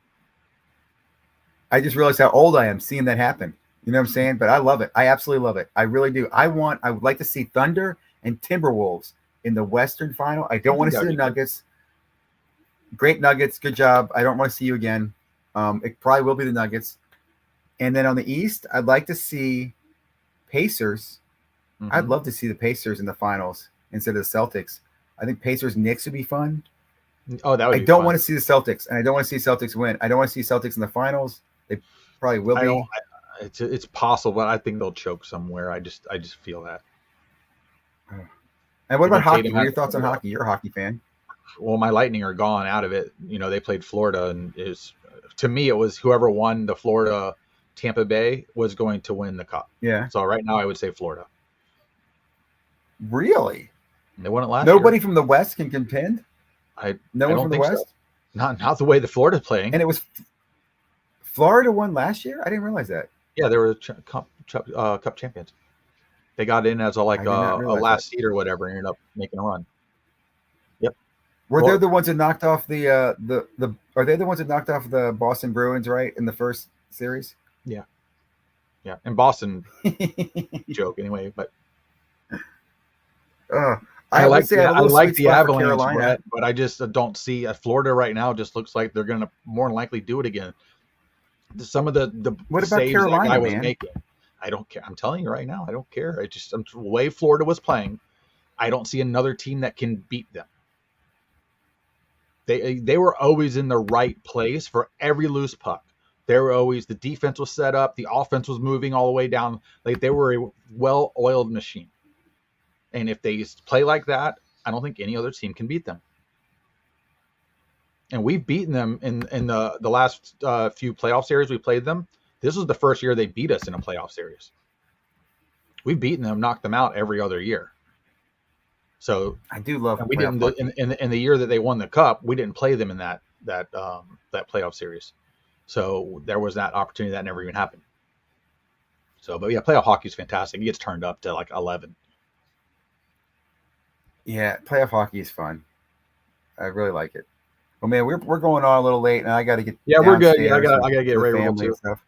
I just realized how old I am seeing that happen. You know what I'm saying? But I love it. I absolutely love it. I really do. I would like to see Thunder and Timberwolves in the Western final. I don't want to see the Nuggets. Great Nuggets. Good job. I don't want to see you again. It probably will be the Nuggets. And then on the East, I'd like to see Pacers. Mm-hmm. I'd love to see the Pacers in the finals instead of the Celtics. I think Pacers Knicks would be fun. Oh, that would be I don't fun. want to see the Celtics, and I don't want to see Celtics win. I don't want to see Celtics in the finals. They probably will be. It's possible, but I think they'll choke somewhere. I just feel that. And what about hockey? What are your thoughts on hockey? You're a hockey fan. Well, my Lightning are gone out of it. They played Florida, and to me it was whoever won the Florida Tampa Bay was going to win the cup. Yeah. So right now I would say Florida. Really? They won it last year. Nobody from the West can contend? No one from the West? So. Not the way the Florida's playing. And it was Florida won last year? I didn't realize that. Yeah, they were cup champions. They got in as a last seed or whatever and ended up making a run. Yep. Were they the ones that knocked off the are they the ones that knocked off the Boston Bruins, right, in the first series? Yeah. Yeah. And Boston joke anyway, but I like the Avalanche, Brett, but I just don't see Florida right now. Just looks like they're going to more than likely do it again. Some of the what about Carolina, that guy was making, I don't care. I'm telling you right now, I don't care. The way Florida was playing, I don't see another team that can beat them. They were always in the right place for every loose puck. They were always, the defense was set up, the offense was moving all the way down. Like they were a well-oiled machine. And if they play like that, I don't think any other team can beat them. And we've beaten them in the last few playoff series we played them. This was the first year they beat us in a playoff series. We've beaten them, knocked them out every other year. So I do love. We didn't in the year that they won the cup. We didn't play them in that playoff series. So there was that opportunity that never even happened. So, but yeah, playoff hockey is fantastic. It gets turned up to like 11. Yeah, playoff hockey is fun. I really like it. Well, man, we're going on a little late, and I got to get. Yeah, we're good. Yeah, I got to get ready to roll too. Stuff.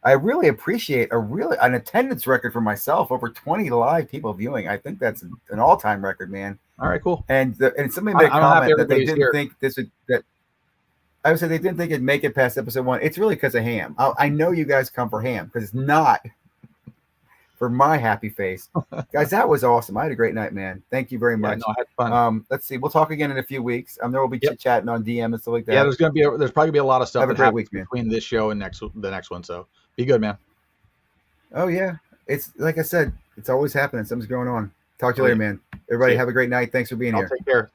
I really appreciate an attendance record for myself. Over 20 live people viewing. I think that's an all-time record, man. All right, cool. And somebody made a comment that they didn't think this would. That I would say they didn't think it'd make it past episode 1. It's really because of Ham. I know you guys come for Ham because it's not for my happy face. Guys, that was awesome. I had a great night, man. Thank you very much. No, I had fun. Let's see. We'll talk again in a few weeks. There will be chit-chatting on DM and stuff like that. Yeah, there's probably gonna be a lot of stuff that happens between this show and the next one. So be good, man. Oh yeah. It's like I said, it's always happening. Something's going on. Talk to you later, man. Everybody have a great night. Thanks for being here. Take care.